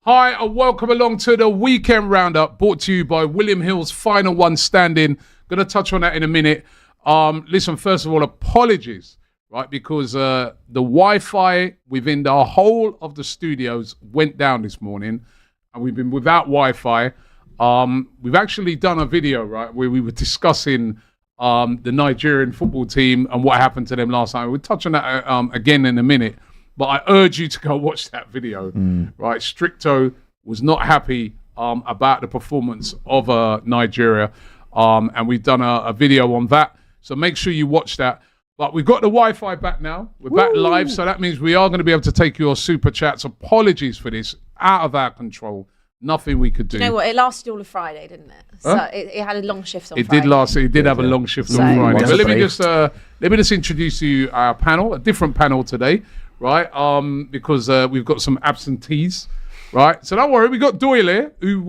Hi, and welcome along to the Weekend Roundup, brought to you by William Hill's Final One Standing. Going to touch on that in a minute. Listen, first of all, apologies, right? Because the Wi-Fi within the whole of the studios went down this morning, and we've been without Wi-Fi. We've actually done a video, right, where we were discussing the Nigerian football team and what happened to them last night. We'll touch on that again in a minute. But I urge you to go watch that video, right? Stricto was not happy about the performance of Nigeria, and we've done a video on that. So make sure you watch that. But we've got the Wi-Fi back now. We're back live, so that means we are going to be able to take your super chats. Apologies for this, out of our control. Nothing we could do. You know what? It lasted all of Friday, didn't it? So it had a long shift on Friday. It did last. It did have a long shift on Friday. But let me just introduce you our panel, a different panel today. Right, because we've got some absentees, right? So don't worry, we got Doyle here, who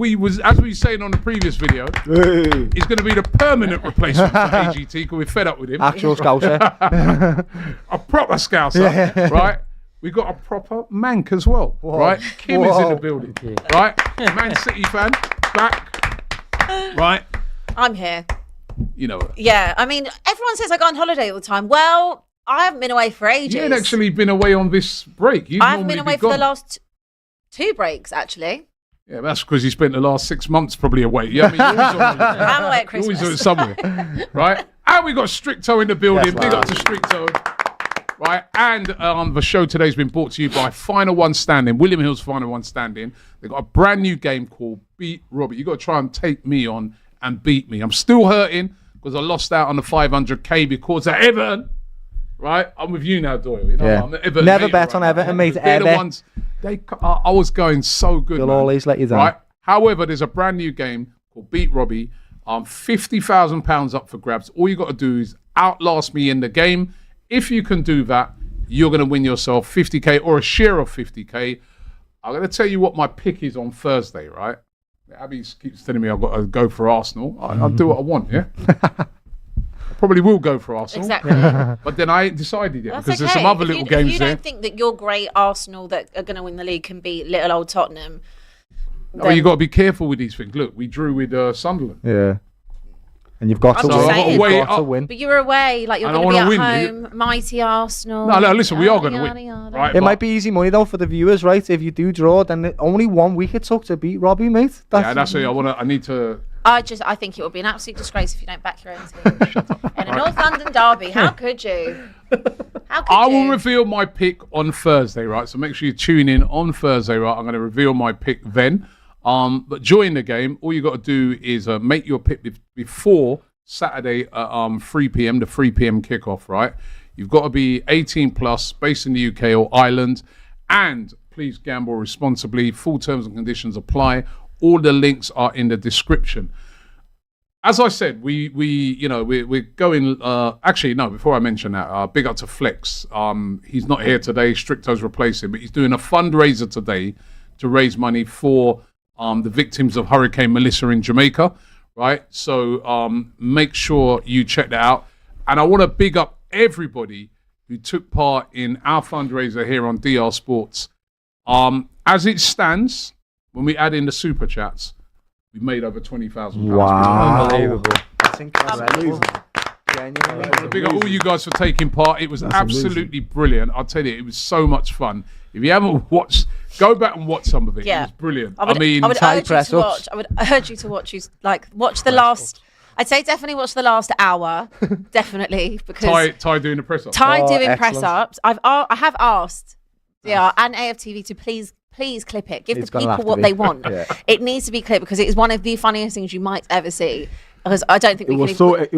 as we were saying on the previous video, he's going to be the permanent replacement for AGT because we're fed up with him. Actual Scouser. A proper Scouser, right? We got a proper Mank as well, right? Kim is in the building, right? Man City fan, back, right? I'm here. You know. Yeah, I mean, everyone says I go on holiday all the time. Well, I haven't been away for ages. You ain't actually been away on this break. I haven't been away for the last 2 breaks, actually. Yeah, that's because you spent the last 6 months probably away. Yeah, I mean, you're always on holiday. I'm away at Christmas. You're always somewhere, right? And we got Stricto in the building. Big up to Stricto, right? And the show today's been brought to you by Final One Standing, William Hill's Final One Standing. They've got a brand new game called Beat Robbie. You got to try and take me on and beat me. I'm still hurting because I lost out on the 500k because of Everton. Right, I'm with you now, Doyle. You know, I'm Everton never bet on Everton, mate. They're the ones. I was going so good. They'll always let you down. Right. However, there's a brand new game called Beat Robbie. £50,000 up for grabs. All you got to do is outlast me in the game. If you can do that, you're going to win yourself 50k or a share of 50k. I'm going to tell you what my pick is on Thursday. Right? Abby keeps telling me I've got to go for Arsenal. I'll do what I want. Yeah. Probably will go for Arsenal. Exactly. But then I ain't decided yet because okay. there's some other little games if you there. don't think that your great Arsenal that are going to win the league can beat little old Tottenham. No, you got to be careful with these things. Look, we drew with Sunderland. Yeah. And you've got to win. You've got to win. But you're away, like you're going to be at home, mighty Arsenal. No, listen, we are going to win. Right, it might be easy money though for the viewers, right? If you do draw, then only 1 week it took to beat Robbie, mate. That's it. I need to. I think it would be an absolute disgrace if you don't back your own team. Shut up. In a North London derby, how could you? I will reveal my pick on Thursday, right? So make sure you tune in on Thursday, right? I'm going to reveal my pick then. But during the game, all you got to do is make your pick before Saturday at 3 p.m., the 3 p.m. kickoff, right? You've got to be 18 plus, based in the UK or Ireland, and please gamble responsibly. Full terms and conditions apply. All the links are in the description. As I said, we're going. Actually, no. Before I mention that, big up to Flex. He's not here today. Stricto's replacing, but he's doing a fundraiser today to raise money for the victims of Hurricane Melissa in Jamaica. Right. So make sure you check that out. And I want to big up everybody who took part in our fundraiser here on DR Sports. As it stands, when we add in the super chats, we made over £20,000. Wow. Unbelievable. That's incredible. Genuinely. Big up all you guys for taking part. It was absolutely brilliant. I'll tell you, it was so much fun. If you haven't watched, go back and watch some of it. Yeah. It was brilliant. I would urge you to watch. Watch the last. I'd say definitely watch the last hour. Definitely, because Ty doing the press ups. Ty doing press ups. I have asked and AFTV to please clip it. Give the people what they want. It needs to be clipped because it is one of the funniest things you might ever see. Because I don't think it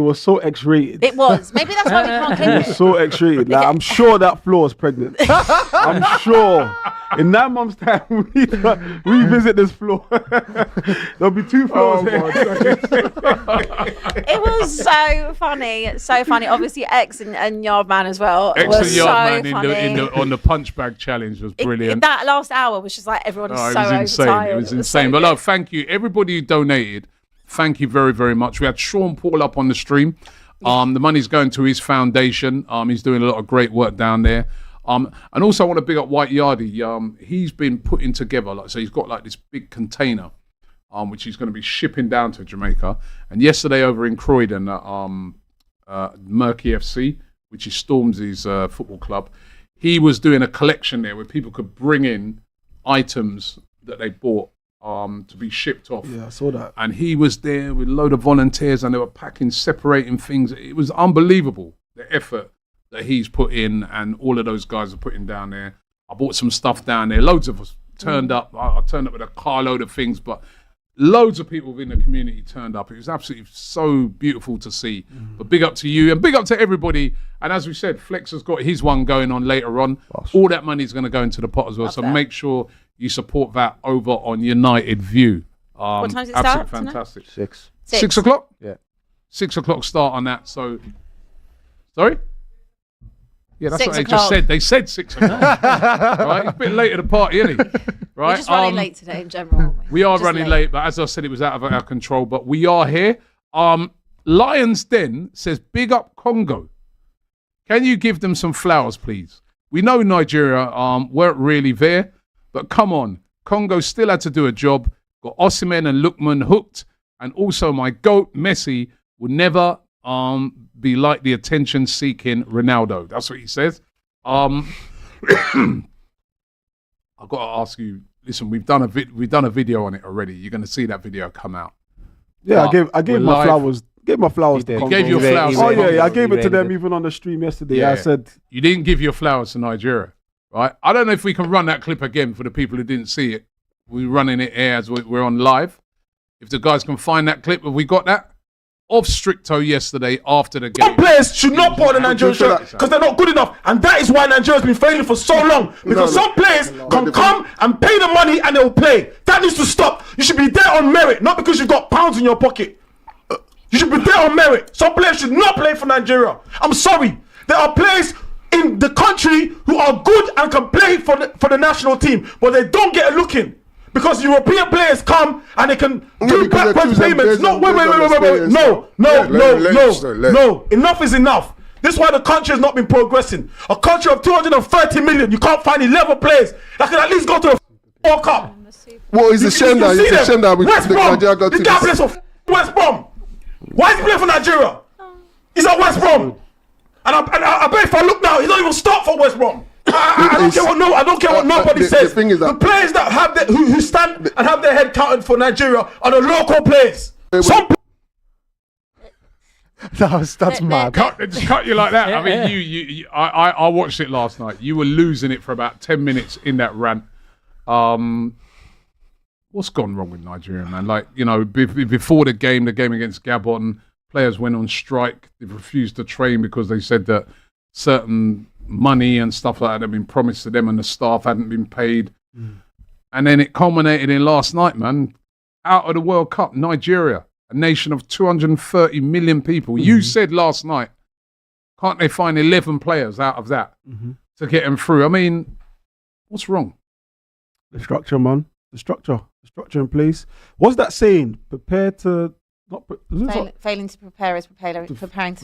was so X-rated. It was. Maybe that's why we can't clip it. It was so X-rated. Like, I'm sure that floor is pregnant. I'm sure. In 9 months' time, we revisit this floor. There'll be 2 floors. It was so funny. So funny. Obviously, X and Yardman as well. X and Yardman on the punch bag challenge was brilliant. That last hour was just like everyone was so overtired. It was insane. But no, thank you. Everybody who donated, thank you very, very much. We had Sean Paul up on the stream. The money's going to his foundation. He's doing a lot of great work down there. And also I want to big up White Yardie. He's been putting together, so he's got like this big container, which he's going to be shipping down to Jamaica. And yesterday over in Croydon, Murky FC, which is Stormzy's football club, he was doing a collection there where people could bring in items that they bought to be shipped off. Yeah, I saw that. And he was there with a load of volunteers and they were packing, separating things. It was unbelievable, the effort that he's put in and all of those guys are putting down there. I bought some stuff down there. Loads of us turned up. I turned up with a carload of things, but loads of people within the community turned up. It was absolutely so beautiful to see. But big up to you and big up to everybody. And as we said, Flex has got his one going on later on. All that money is going to go into the pot as well. So make sure you support that over on United View. What time does it start? Fantastic. Tonight? 6 o'clock? Yeah. 6 o'clock start on that. So, sorry? Yeah, that's 6 what they just said. They said 6 o'clock. Right? It's a bit late at the party, isn't it? Right? We're just running late today in general, aren't we? We are running late, but as I said, it was out of our control. But we are here. Lions Den says, big up Congo. Can you give them some flowers, please? We know Nigeria weren't really there, but come on. Congo still had to do a job. Got Osimhen and Lookman hooked. And also my GOAT, Messi, will never be like the attention-seeking Ronaldo. That's what he says. I've got to ask you, listen, we've done a video on it already. You're going to see that video come out. Yeah, I gave my flowers. Gave my flowers to You Congo. gave your flowers. Oh yeah, I gave it to them even on the stream yesterday. Yeah. I said you didn't give your flowers to Nigeria, right? I don't know if we can run that clip again for the people who didn't see it. We're running it here as we're on live. If the guys can find that clip, have we got that? Of Stricto yesterday after the game. Some players should not put on the Nigerian shirt because they're not good enough, and that is why Nigeria's been failing for so long. Because some players can come and pay the money and they'll play. That needs to stop. You should be there on merit, not because you've got pounds in your pocket. You should be there on merit. Some players should not play for Nigeria. I'm sorry. There are players in the country who are good and can play for the national team, but they don't get a look in. Because European players come and they can do backwards payments. No, wait. No. Enough is enough. This is why the country has not been progressing. A country of 230 million, you can't find 11 players that can at least go to the World Cup. Well, it's a shame that West Brom. Nigeria got This guy plays for West Brom. Why is he playing for Nigeria? He's at West Brom. And I bet if I look now, he don't even start for West Brom. I don't care what nobody says. The players that have who stand and have their head counted for Nigeria are the local players. That's mad. Just cut you like that. I mean, I watched it last night. You were losing it for about 10 minutes in that rant. What's gone wrong with Nigeria, man? Like, you know, before the game against Gabon, players went on strike. They refused to train because they said that certain money and stuff like that had been promised to them and the staff hadn't been paid. And then it culminated in last night, man. Out of the World Cup, Nigeria, a nation of 230 million people. You said last night, can't they find 11 players out of that to get them through? I mean, what's wrong? the structure, man. The structure in place. What's that saying? Prepare to not. Failing to prepare is preparing to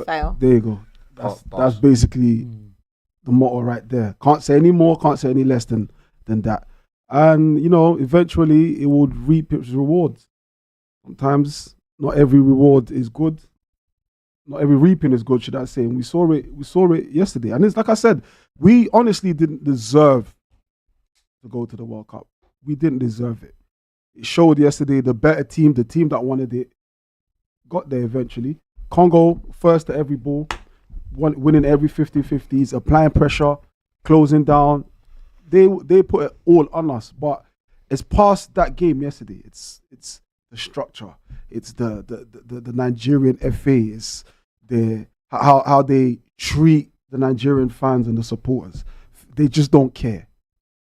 fail. There you go. That's basically the motto right there. Can't say any more. Can't say any less than that. And you know, eventually, it would reap its rewards. Sometimes not every reward is good. Not every reaping is good, should I say? And we saw it yesterday. And it's like I said, we honestly didn't deserve to go to the World Cup. We didn't deserve it. It showed yesterday the better team, the team that wanted it, got there eventually. Congo, first to every ball, winning every 50-50s, applying pressure, closing down. They put it all on us. But it's past that game yesterday. It's the structure. It's the Nigerian FA. It's how they treat the Nigerian fans and the supporters. They just don't care.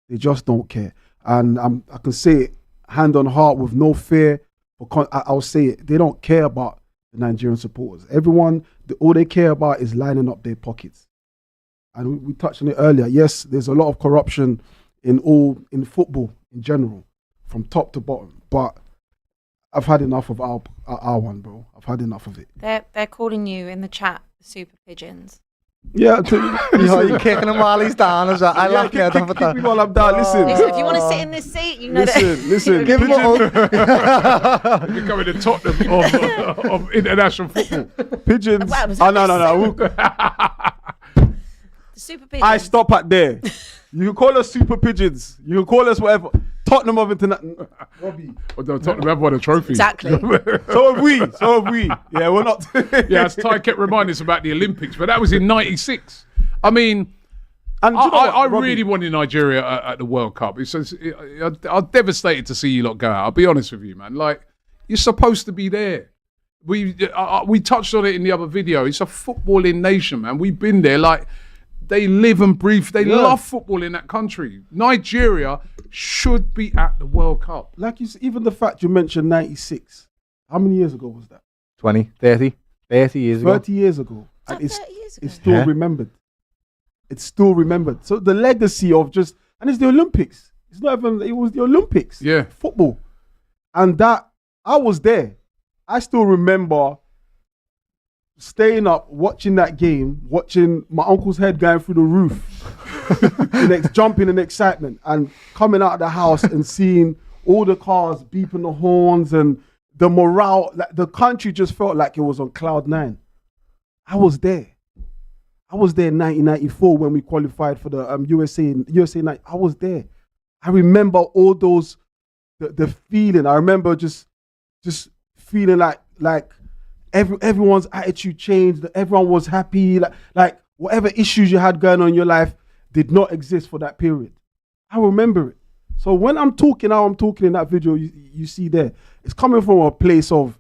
They just don't care. And I can say it hand on heart with no fear. I'll say it. They don't care about the Nigerian supporters. Everyone, all they care about is lining up their pockets. And we touched on it earlier. Yes, there's a lot of corruption in football in general, from top to bottom. But I've had enough of our one, bro. I've had enough of it. They're calling you in the chat the super pigeons. Yeah, You're kicking him while he's down. I like kick me while I'm down. Listen, if you want to sit in this seat, you know listen. Give him You're going to Tottenham of international football. Pigeons. No. The super pigeons. I stop at there. You can call us super pigeons. You can call us whatever. Tottenham of international. Robbie. Although Tottenham have won a trophy. Exactly. So have we. Yeah, we're not. Yeah, as Ty kept reminding us about the Olympics, but that was in '96. I mean, And I really wanted Nigeria at the World Cup. I'm devastated to see you lot go out. I'll be honest with you, man. Like, you're supposed to be there. We touched on it in the other video. It's a footballing nation, man. We've been there. Like, they live and breathe. They love football in that country. Nigeria should be at the World Cup. Like you, even the fact you mentioned '96. How many years ago was that? 20, 30 years ago. 30 years ago. And 30 years ago. It's still remembered. It's still remembered. So the legacy of and it's the Olympics. It's not even, it was the Olympics. Yeah. Football. And that, I was there. I still remember staying up, watching that game, watching my uncle's head going through the roof, jumping in excitement, and coming out of the house and seeing all the cars beeping the horns and the morale. Like, the country just felt like it was on cloud 9. I was there. I was there in 1994 when we qualified for the USA night. I was there. I remember all those, the feeling. I remember just feeling like everyone's attitude changed. That everyone was happy. Like whatever issues you had going on in your life did not exist for that period. I remember it. So when I'm talking in that video, you see there, it's coming from a place of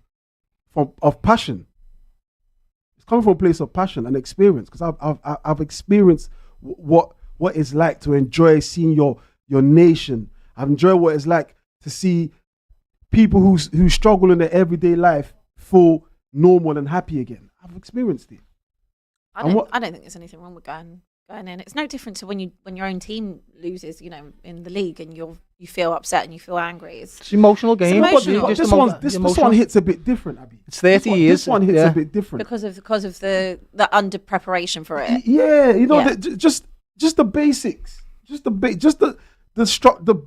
passion. It's coming from a place of passion and experience, because I've experienced what it's like to enjoy seeing your nation. I've enjoyed what it's like to see people who struggle in their everyday life feel normal and happy again. I've experienced it. I don't think there's anything wrong with going in. It's no different to when your own team loses, in the league, and you feel upset and you feel angry. It's an emotional game. It's emotional. This one hits a bit different, Abby. It's 30 years. This one hits a bit different because of the under preparation for it. Yeah, just the basics, just the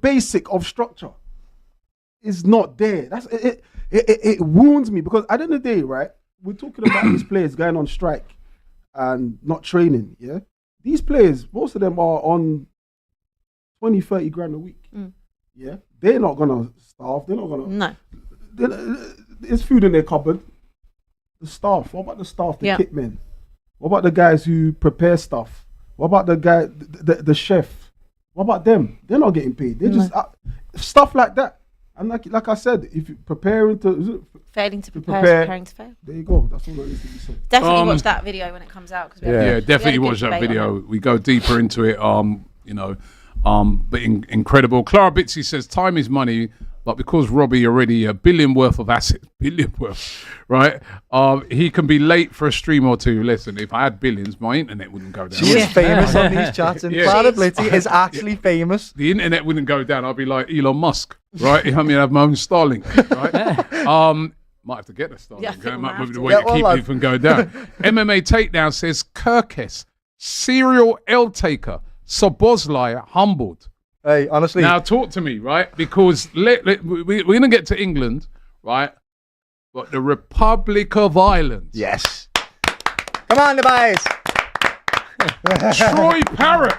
basic of structure is not there. That's it. It wounds me, because at the end of the day, right, we're talking about these players going on strike and not training. Yeah, these players, most of them are on 20, 30 grand a week. Yeah, they're not gonna starve. They're not gonna. No. There's food in their cupboard. The staff. What about the staff? The kit men. What about the guys who prepare stuff? What about the guy, the chef? What about them? They're not getting paid. They're just stuff like that. And like I said, if you're preparing to failing to prepare, preparing to fail. There you go. That's all that needs to be said. Definitely watch that video when it comes out. Definitely watch that video. We go deeper into it. But incredible. Clara Bitsy says time is money, but because Robbie already $1 billion worth of assets, right? He can be late for a stream or two. Listen, if I had billions, my internet wouldn't go down. She is famous on these chats, and Clara Bitsy is actually famous. The internet wouldn't go down. I'd be like Elon Musk, right? I mean, I have my own Starlink, right? Might have to get a Starlink. Yeah, might move the way to keep it from going down. MMA Takedown says Kirkes, serial L taker, Sobozlai humbled. Hey, honestly. Now talk to me, right? Because we're going to get to England, right? But the Republic of Ireland. Yes. Come on, the boys. Troy Parrott.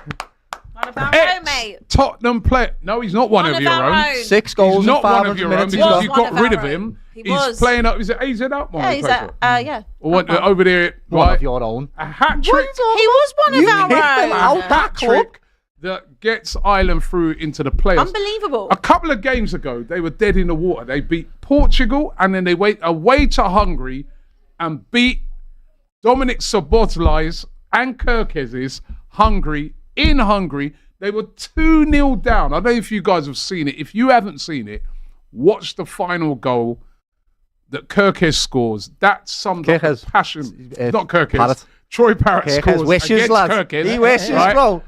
One of our own, mate. Tottenham player. No, he's not one of your own. 6 goals. He's not one of your own because you got rid of own. him. He's playing up. Is it AZ up? Yeah, he's yeah. Or over there, one of your own. A hat trick. He was one of our own. A hat trick that gets Ireland through into the playoffs. Unbelievable. A couple of games ago, they were dead in the water. They beat Portugal, and then they went away to Hungary and beat Dominic Szoboszlai's and Kirkes' Hungary in Hungary. They were 2-0 down. I don't know if you guys have seen it. If you haven't seen it, watch the final goal that Kirkes scores. That summed up the passion. Not Kirkes. Parrott. Troy Parrott scores wishes, against Kirkes. He wishes, right? Bro.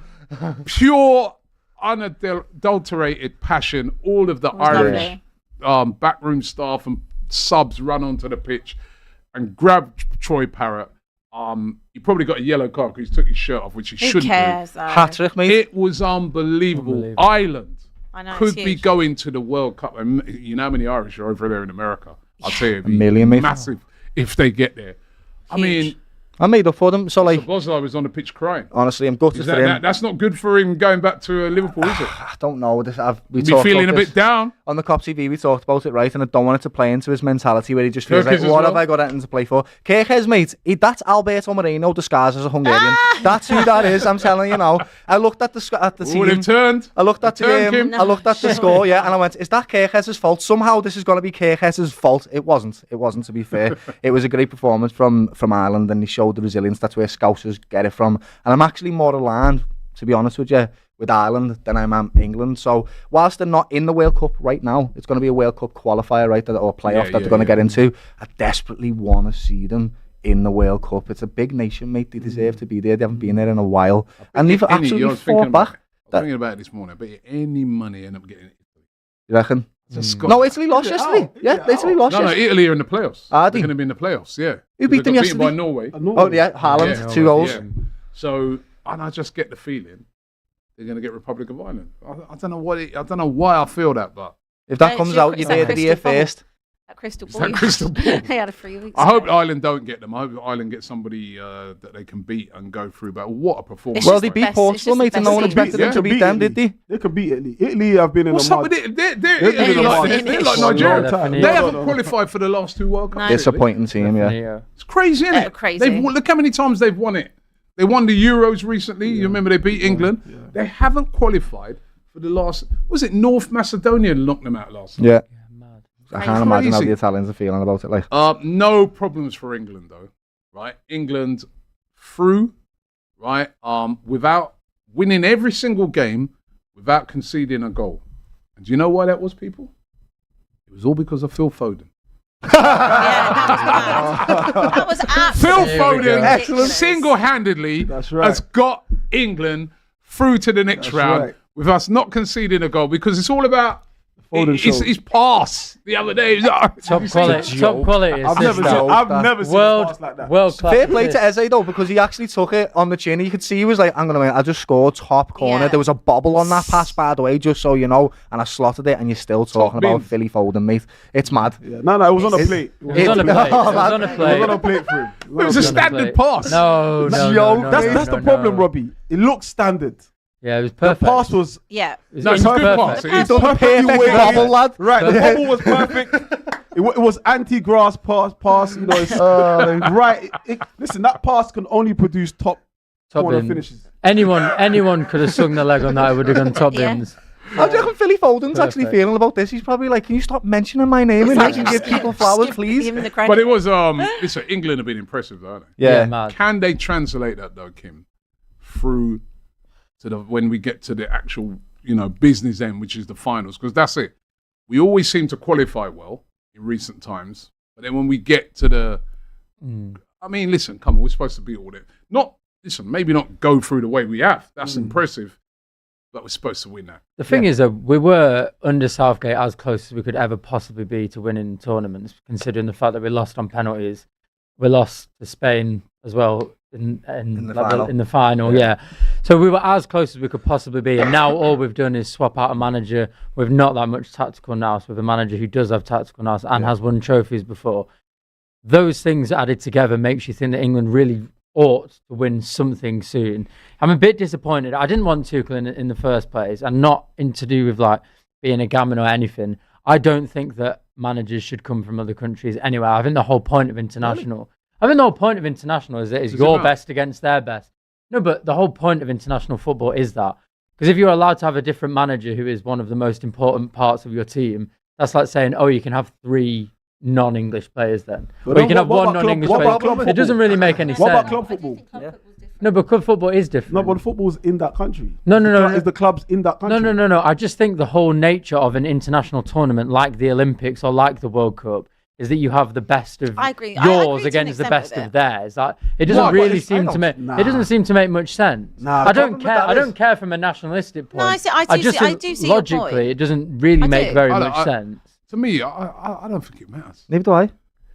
Pure, unadulterated passion. All of the Irish backroom staff and subs run onto the pitch and grab Troy Parrott he probably got a yellow card because he took his shirt off, which he shouldn't cares, do. Hat-trick, mate. It was unbelievable. Ireland I know, could it's be huge. going to the World Cup. And you know how many Irish are over there in America? I'll tell you, it'd be million, mate. massive if they get there. I mean, I made up for them. So, like, Bosler was on the pitch crying. honestly, I'm gutted for him. That's not good for him going back to Liverpool, is it? I don't know. We Be talked feeling a about bit this. down. On the Cop TV, we talked about it, right? And I don't want it to play into his mentality where he just feels Kirkes like, as what well. have I got anything to play for? Kirkes, mate, that's Alberto Moreno disguised as a Hungarian. That's who that is, I'm telling you now. I looked at the team. Would have turned. I looked at the Turned game. him. I looked at the score, yeah, and I went, "Is that Kirkes' fault? Somehow this is going to be Kirkes' fault." It wasn't. It wasn't. To be fair, it was a great performance from Ireland, and he showed the resilience. That's where Scousers get it from. And I'm actually more aligned, to be honest with you, with Ireland than I am England. So whilst they're not in the World Cup right now, it's going to be a World Cup qualifier, right, or playoff that they're going to get into. I desperately want to see them in the World Cup. It's a big nation, mate. They deserve to be there. They haven't been there in a while, and they've absolutely fought back. I was thinking about it this morning. I bet any money end up getting it. You reckon? No, Italy lost yesterday. Yeah, Italy lost No, yesterday. Italy are in the playoffs. Are They're they? going to be in the playoffs, yeah. Who beat them They got yesterday? by Norway. Oh, yeah, Haaland, Yeah. 2 goals. Yeah. So, and I just get the feeling they're going to get Republic of Ireland. I don't know I don't know why I feel that, but If that Yeah, comes it's out, that you're there to the year crystal ball. first. That crystal It's ball. that crystal ball. They had a 3 weeks. I hope ago. Ireland don't get them. I hope Ireland get somebody that they can beat and go through. But what a performance! It's Well, just they the beat best- it's Portugal, just the mate, and no best one team. expected them to beat them, did they? They could beat Italy. Italy have been in What's the up mud. with it? They're been in the mud. They're like For a Nigeria. long time. They haven't qualified for the last 2 World Cups. No. Disappointing team, yeah. It's crazy, isn't it? Crazy. Look how many times they've won it. They won the Euros recently. You remember they beat England. They haven't qualified for the last. Was it North Macedonia knocked them out last time? Yeah. I can't imagine how Crazy. the Italians are feeling about it. Like, No problems for England though, right? England through, right? Without winning every single game, without conceding a goal. And do you know why that was, people? It was all because of Phil Foden. That was absolutely Phil Foden ridiculous. single-handedly That's right. has got England through to the next That's round right. with us not conceding a goal because it's all about Foden show. his pass the other day. It was, Top quality. I've never seen a pass like that. World class. fair play to Eze though, because he actually took it on the chin. You could see he was like, I just scored top corner. Yeah. There was a bobble on that pass, by the way, just so you know, and I slotted it, and you're still talking about bin. Philly Foden, mate. It's mad. Yeah. No, it was on a plate. It was on a plate. It was on a It was plate. on a plate for him. it was a standard pass. No, That's the problem, Robbie. It looks standard. Yeah, it was The perfect. pass was Yeah. No, it's a good pass. It He's is. done a perfect way. bobble, lad. right. The bubble was perfect. It was anti-grass pass. You know, it's right. Listen, that pass can only produce top corner bin. finishes. Anyone could have sung the leg on that. It would have gone top Yeah. bins. How do you reckon Philly Foden's actually Perfect. feeling about this? He's probably like, can you stop mentioning my name and you can give people flowers, please? Give him the credit. But it was listen, England have been impressive, though, haven't they? Yeah. mad. Can they translate that though, Kim, through to when we get to the actual, business end, which is the finals? Because that's it. We always seem to qualify well in recent times, but then when we get to the, I mean, listen, come on, we're supposed to beat all that. Maybe not go through the way we have. That's impressive, but we're supposed to win that. The thing is that we were under Southgate as close as we could ever possibly be to winning tournaments, considering the fact that we lost on penalties. We lost to Spain as well in the final. Yeah. So we were as close as we could possibly be, and now all we've done is swap out a manager with not that much tactical nous, with a manager who does have tactical nous and has won trophies before. Those things added together makes you think that England really ought to win something soon. I'm a bit disappointed. I didn't want Tuchel in the first place, and not to do with like being a gammon or anything. I don't think that managers should come from other countries anyway. I think the whole point of international, is that it's your best against their best. No, but the whole point of international football is that. Because if you're allowed to have a different manager who is one of the most important parts of your team, that's like saying, oh, you can have 3 non-English players then. But Or you can have what one about non-English club- what about player. club It doesn't football? really make any What sense. about club football? No, but club football is different. No, but football's in that country. No. Is the clubs in that country? No. I just think the whole nature of an international tournament like the Olympics or like the World Cup is that you have the best of I agree. I agree yours to an against the extent best with of it. theirs. Like, it doesn't What? really It's seem to finals? make Nah. it doesn't seem to make much sense. Nah, I the don't problem with care. that I don't is- care from a nationalistic point. No, I see- I do just see- I think do see your logically point. it doesn't really I make do. very I- much I- sense. To me, I don't think it matters. Neither do I.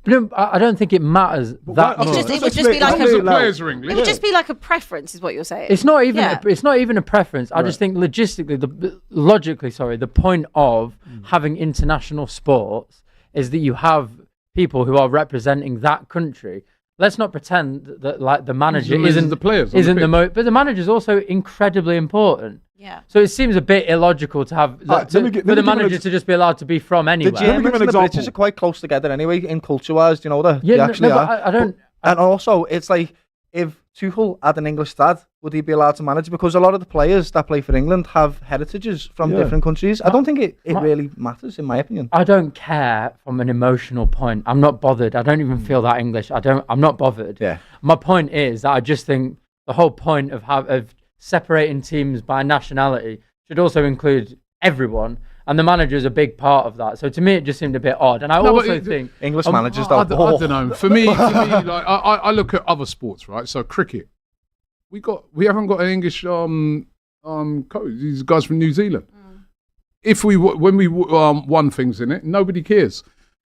No, I don't think it matters that much. It would just be like the players are English. It would just be like a preference, is what you're saying. It's not even a preference. I just think logically, the point of having international sports is that you have people who are representing that country. Let's not pretend that like the manager isn't the players, but the manager is also incredibly important. Yeah. So it seems a bit illogical to have for the manager to just be allowed to be from anywhere. The Germans and the British are quite close together anyway, in culture-wise. Do you know that? They actually are. I don't. And also, it's like if Tuchel had an English dad, would he be allowed to manage? Because a lot of the players that play for England have heritages from different countries. I don't think it really matters, in my opinion. I don't care from an emotional point. I'm not bothered. I don't even feel that English. I'm not bothered. Yeah. My point is that I just think the whole point of separating teams by nationality should also include everyone, and the manager is a big part of that. So to me, it just seemed a bit odd. And I also think English managers I don't know. For me, like I look at other sports, right? So cricket, we haven't got an English coach. These guys from New Zealand. If when we won things in it, nobody cares.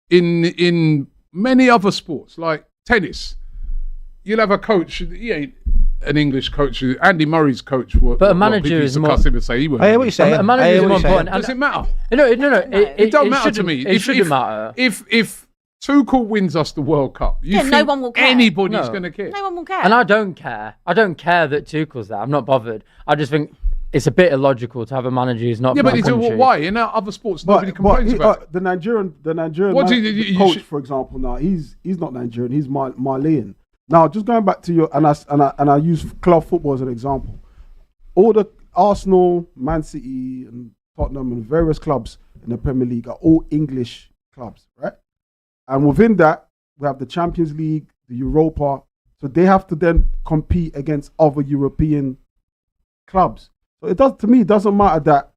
In many other sports like tennis, you'll have a coach. He ain't an English coach. Andy Murray's coach. But a manager is more. I hear what you're saying. A manager is more important. Does it matter? No. It don't matter to me. It shouldn't matter. If Tuchel wins us the World Cup, you think no one will care. anybody's going to care? No one will care. And I don't care. I don't care that Tuchel's there. I'm not bothered. I just think it's a bit illogical to have a manager who's not. Yeah, from but country. why? In other sports, nobody complains about the Nigerian coach, for example. Now he's not Nigerian. He's Malian. Now, just going back to your and I use club football as an example. All the Arsenal, Man City, and Tottenham, and various clubs in the Premier League are all English clubs, right? And within that, we have the Champions League, the Europa. So they have to then compete against other European clubs. So it doesn't matter that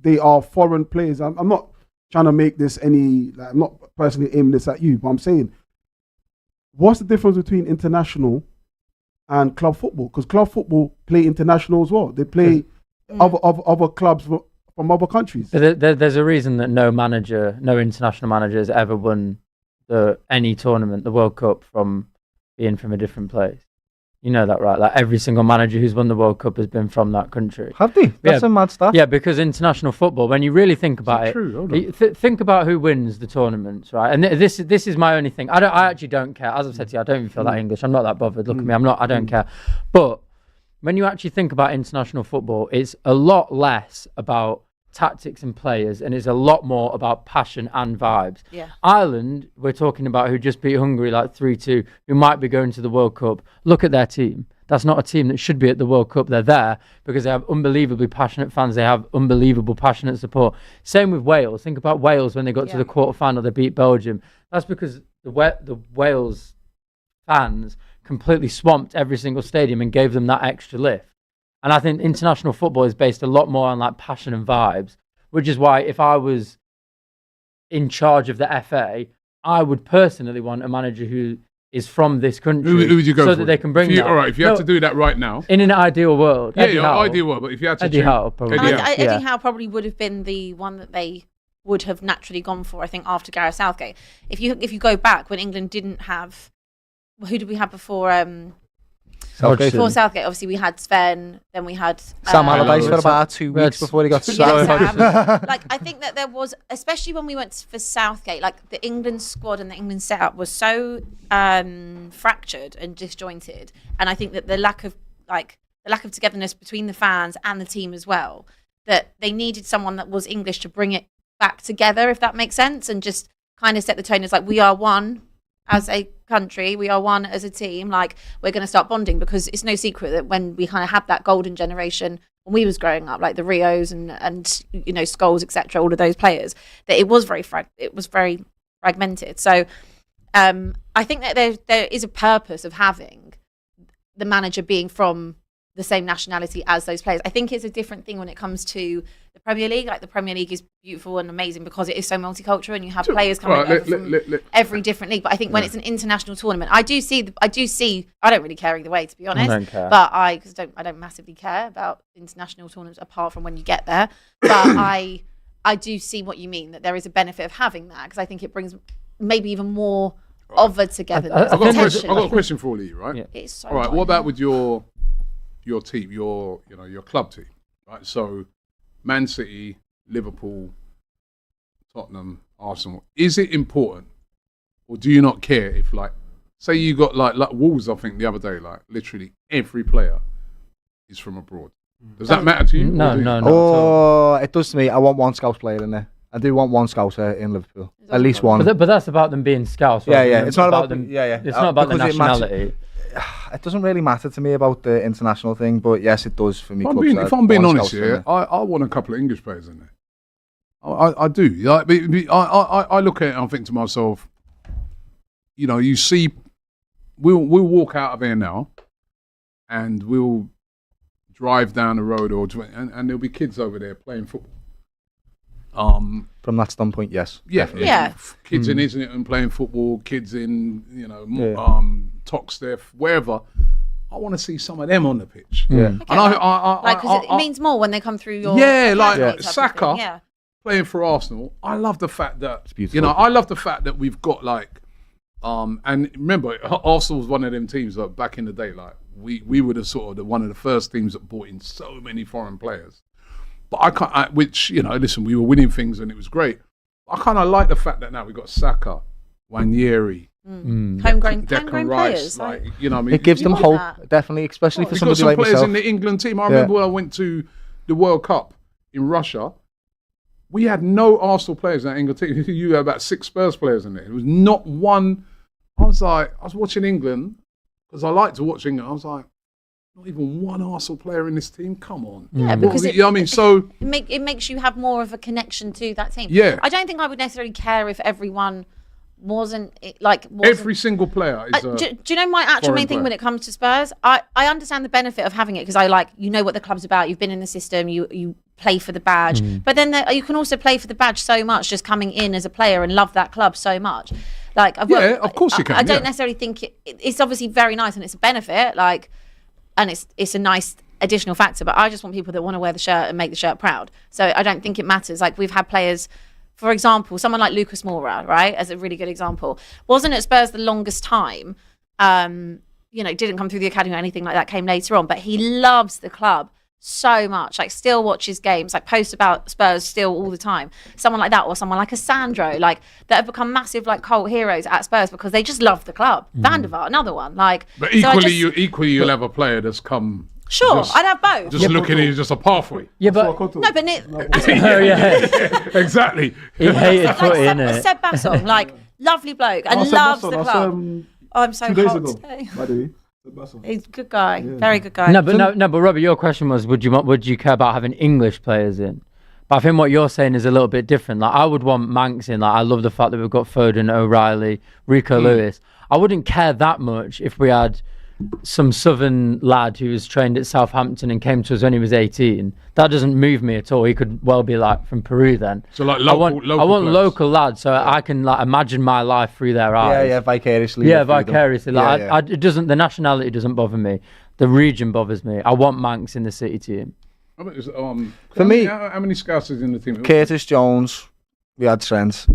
they are foreign players. I'm not trying to make this I'm not personally aiming this at you, but I'm saying, what's the difference between international and club football? Because club football play international as well. They play other clubs from other countries. There's a reason that no international manager has ever won any tournament, the World Cup, from being from a different place. You know that, right? Like every single manager who's won the World Cup has been from that country. Have they? That's a mad stat. Yeah, because international football, when you really think about it, think about who wins the tournaments, right? And this is my only thing. I actually don't care. As I've said to you, I don't even feel that English. I'm not that bothered. Look at me. I don't care. But when you actually think about international football, it's a lot less about tactics and players, and it's a lot more about passion and vibes. Yeah. Ireland, we're talking about, who just beat Hungary like 3-2, who might be going to the World Cup. Look at their team. That's not a team that should be at the World Cup. They're there because they have unbelievably passionate fans. They have unbelievable passionate support. Same with Wales. Think about Wales when they got to the quarterfinal. They beat Belgium. That's because the Wales fans completely swamped every single stadium and gave them that extra lift. And I think international football is based a lot more on like passion and vibes, which is why if I was in charge of the FA, I would personally want a manager who is from this country. Who would you go so for? That they can bring that. All right, if you had to do that right now. In an ideal world. Ideal world. But if you had to Eddie Howe, probably. Eddie Howe probably would have been the one that they would have naturally gone for, I think, after Gareth Southgate. If you go back when England didn't have, who did we have before? Southgate. Before Southgate, obviously we had Sven, then we had Sam Allardyce for about 2 weeks before he got sacked. Like I think that there was, especially when we went for Southgate, like the England squad and the England setup was so fractured and disjointed, and I think that the lack of togetherness between the fans and the team as well, that they needed someone that was English to bring it back together, if that makes sense, and just kind of set the tone as like, we are one as a country, we are one as a team, like we're going to start bonding, because it's no secret that when we kind of had that golden generation when we was growing up, like the Rios and you know, Scholes, etc., all of those players, that it was very fragmented. So I think that there is a purpose of having the manager being from the same nationality as those players. I think it's a different thing when it comes to the Premier League. Like the Premier League is beautiful and amazing because it is so multicultural and you have players coming over from every different league. But I think when it's an international tournament, I do see. I don't really care either way, to be honest. I don't care. But I don't massively care about international tournaments apart from when you get there. But I do see what you mean, that there is a benefit of having that, because I think it brings maybe even more of a togetherness. I've got a question for all of you, right? Yeah. It's so all right. annoying. What about with your team, your club team, right? So, Man City, Liverpool, Tottenham, Arsenal. Is it important, or do you not care if, like, say you got like Wolves? I think the other day, like literally every player is from abroad. Does that matter to you? No, no, no. Oh, it does to me. I want one Scouse player in there. I do want one Scouser in Liverpool. At least one. But that's about them being Scouts. Yeah, right? yeah. It's not about them. Yeah. It's not about the Because nationality. It doesn't really matter to me about the international thing, but yes, it does for me. If I'm being honest here, I want a couple of English players in there. I do. Like, I look at it and I think to myself, you see, we'll walk out of here now, and we'll drive down the road and there'll be kids over there playing football. From that standpoint, yes. Yeah, definitely. Yeah. Kids in Islington playing football, kids in Toxteth, wherever. I want to see some of them on the pitch. Yeah. Okay, And because it means more when they come through your like academy type of Saka thing, yeah. playing for Arsenal. I love the fact that beautiful. I love the fact that we've got like and remember Arsenal was one of them teams like back in the day, like we were the sort of one of the first teams that brought in so many foreign players. But listen, we were winning things and it was great. I kind of like the fact that now we've got Saka, Wanyeri, Homegrown Rice, players. like, what I mean? It gives them want hope, that. definitely, especially for We've got somebody some like players myself. in the England team. I remember when I went to the World Cup in Russia, we had no Arsenal players in that England team. You had about 6 Spurs players in there. There was not one. I was watching England because I like to watch England. I was like, not even one Arsenal player in this team. Come on. Yeah, because it makes you have more of a connection to that team. Yeah. I don't think I would necessarily care if everyone wasn't. Every single player is. Do you know my actual main thing player. when it comes to Spurs? I understand the benefit of having it because what the club's about. You've been in the system. You play for the badge, but then you can also play for the badge so much just coming in as a player and love that club so much. Like, of course you can. I don't necessarily think it's obviously very nice and it's a benefit. Like, and it's a nice additional factor. But I just want people that want to wear the shirt and make the shirt proud. So I don't think it matters. Like, we've had players. For example, someone like Lucas Moura, right, as a really good example, wasn't at Spurs the longest time, didn't come through the academy or anything like that, came later on, but he loves the club so much, like still watches games, like posts about Spurs still all the time. Someone like that, or someone like a Sandro, like that have become massive like cult heroes at Spurs because they just love the club. Van der Vaart, another one. Like, but equally, you'll have a player that's come. Sure, I'd have both. Just looking at it, just a pathway. Yeah, but exactly. He hated footy, innit? Seb Bassong, like lovely bloke and loves the club. I'm so 2 days hot ago, today. by the way. He's a good guy, very good guy. No, but Robbie, your question was, would you care about having English players in? But I think what you're saying is a little bit different. Like, I would want Manx in. Like, I love the fact that we've got Foden, O'Reilly, Rico Lewis. I wouldn't care that much if we had some southern lad who was trained at Southampton and came to us when he was 18. That doesn't move me at all. He could well be like from Peru then. So like I want local lads, so I can like imagine my life through their eyes. Yeah, vicariously. Yeah, vicariously. Like, Yeah. it doesn't. The nationality doesn't bother me. The region bothers me. I want Manx in the City team. For me, how many scouts is in the team? Curtis Jones. We had Trent.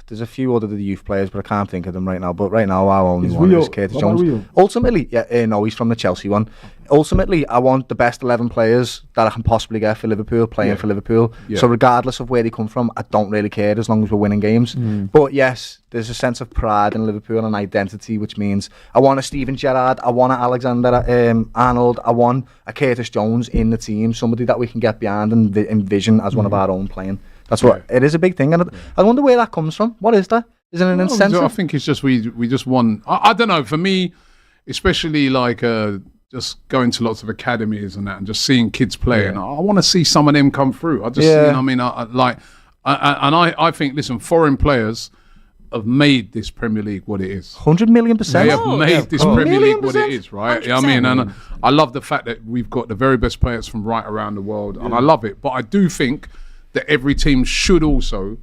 There's a few other youth players, but I can't think of them right now. But right now, our only one is Curtis Jones. Ultimately, no, he's from the Chelsea one. Ultimately, I want the best 11 players that I can possibly get for Liverpool, playing for Liverpool. Yeah. So regardless of where they come from, I don't really care as long as we're winning games. But yes, there's a sense of pride in Liverpool and identity, which means I want a Steven Gerrard, I want an Alexander Arnold, I want a Curtis Jones in the team, somebody that we can get behind and envision as one of our own playing. That's what it is, a big thing, and I wonder where that comes from. What is that? Is it an incentive? I think it's just we just want. I don't know. For me, especially like just going to lots of academies and that, and just seeing kids play, and I want to see some of them come through. I just, I think, listen, foreign players have made this Premier League what it is. 100 million%. They have made this Premier League what it is, right? 100%. I mean, and I love the fact that we've got the very best players from right around the world, and I love it. But I do think that every team should also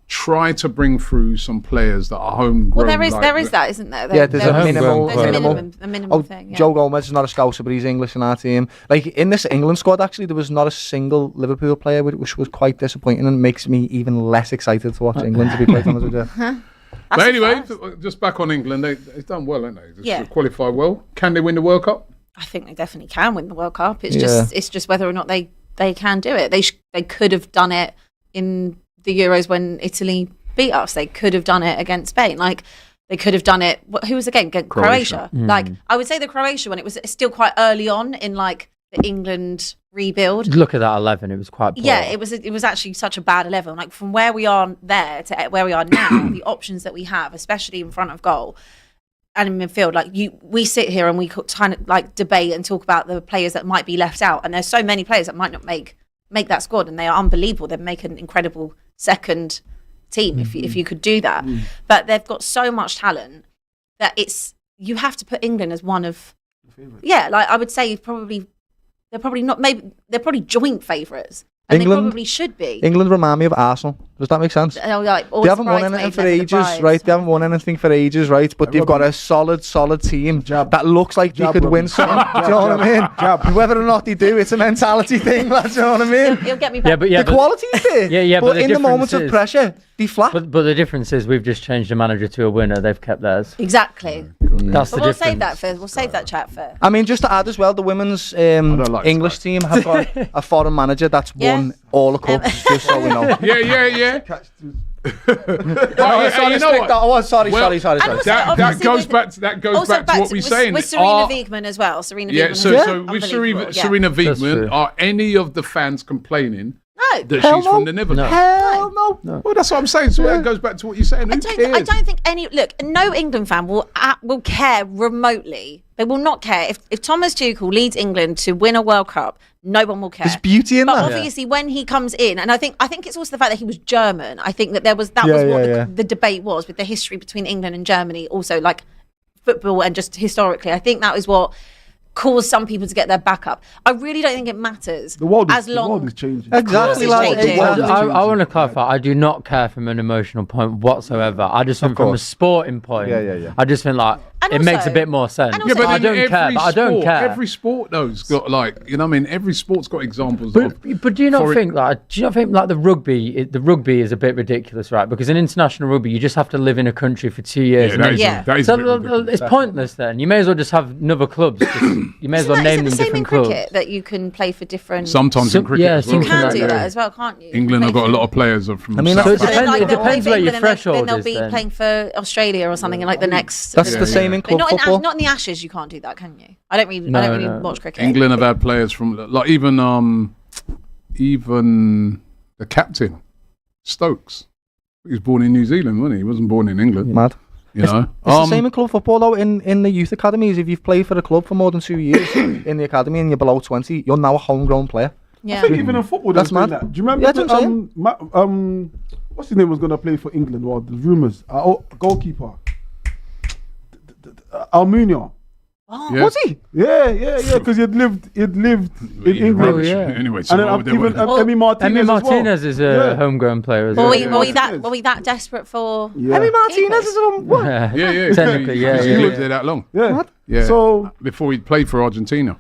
try to bring through some players that are homegrown. Well, there is that, isn't there? There's a minimum. There's a minimum thing. Yeah. Joe Gomez is not a Scouser, but he's English in our team. Like, in this England squad, actually, there was not a single Liverpool player, which was quite disappointing and makes me even less excited to watch England, to be quite honest with you. But anyway, just back on England, they've done well, haven't they? They qualified well. Can they win the World Cup? I think they definitely can win the World Cup. It's just whether or not they can do it. They could have done it in the Euros when Italy beat us. They could have done it against Spain. Like, they could have done it. Who was the game? Against Croatia. Like, I would say the Croatia one, it was still quite early on in like the England rebuild. Look at that 11. It was quite poor. Yeah, it was actually such a bad 11. Like, from where we are there to where we are now, the options that we have, especially in front of goal and in midfield, like we sit here and we kind of like debate and talk about the players that might be left out, and there's so many players that might not make that squad, and they are unbelievable. They make an incredible second team if you could do that. But they've got so much talent that you have to put England as one of like I would say they're probably joint favourites, and England, they probably should be. England remind me of Arsenal. Does that make sense? They haven't won anything for ages, right? They haven't won anything for ages, right? But they've got a solid team that looks like they could win something. Do you know what I mean? Whether or not they do, it's a mentality thing, lads. Do you know what I mean? He'll get me back. The quality is there. But in the moments of pressure, they flap. But the difference is we've just changed the manager to a winner. They've kept theirs. Exactly. That's the difference. We'll save that for. We'll save that chat for. I mean, just to add as well, the women's English team have got a foreign manager that's won all the cups. Just so we know. Yeah. Sorry. That goes back to what we're saying. With Serena Wiegman as well. Serena Wiegman. So with Serena Wiegman, are any of the fans complaining that she's from the Netherlands? Hell no. Well, that's what I'm saying. So that goes back to what you're saying. Who cares? I don't think no England fan will care remotely. They will not care if Thomas Tuchel leads England to win a World Cup. No one will care. There's beauty in that. But obviously, when he comes in, and I think it's also the fact that he was German. I think that was what the debate was with the history between England and Germany. Also, like football and just historically, I think that was what caused some people to get their back up. I really don't think it matters. The world is changing. Exactly. I want to clarify. I do not care from an emotional point whatsoever. I just think from a sporting point. I just think like it makes a bit more sense. But I don't care. But I don't care. Every sport though's got every sport's got examples. But do you not think like the rugby is a bit ridiculous, right? Because in international rugby, you just have to live in a country for 2 years. It's pointless. Then you may as well just have another clubs. You may as well name them different clubs. Is it the same in cricket that you can play for different? Sometimes in cricket as well. You can do that as well, can't you? England have got a lot of players from. I mean, it depends where your threshold is. Then they'll be playing for Australia or something in like the next. That's the same in club football. Not in the Ashes, you can't do that, can you? I don't really watch cricket. England have had players from like even the captain Stokes. He was born in New Zealand, wasn't he? He wasn't born in England. Mad. It's the same in club football though. In the youth academies, if you've played for a club for more than 2 years in the academy and you're below 20, you're now a homegrown player. Yeah. I think even in football, that's mad. That. Do you remember? What's his name was going to play for England? Well, the rumours. Goalkeeper. Almunia. Oh, was he? Yeah. Because he'd lived in England. Oh, yeah. Anyway, so and then even Emi Martinez is a homegrown player as well. Were we that desperate for? Yeah. Emi Martinez is a what? Yeah. Technically, yeah. He lived there that long. Yeah. What? Yeah. So before he played for Argentina.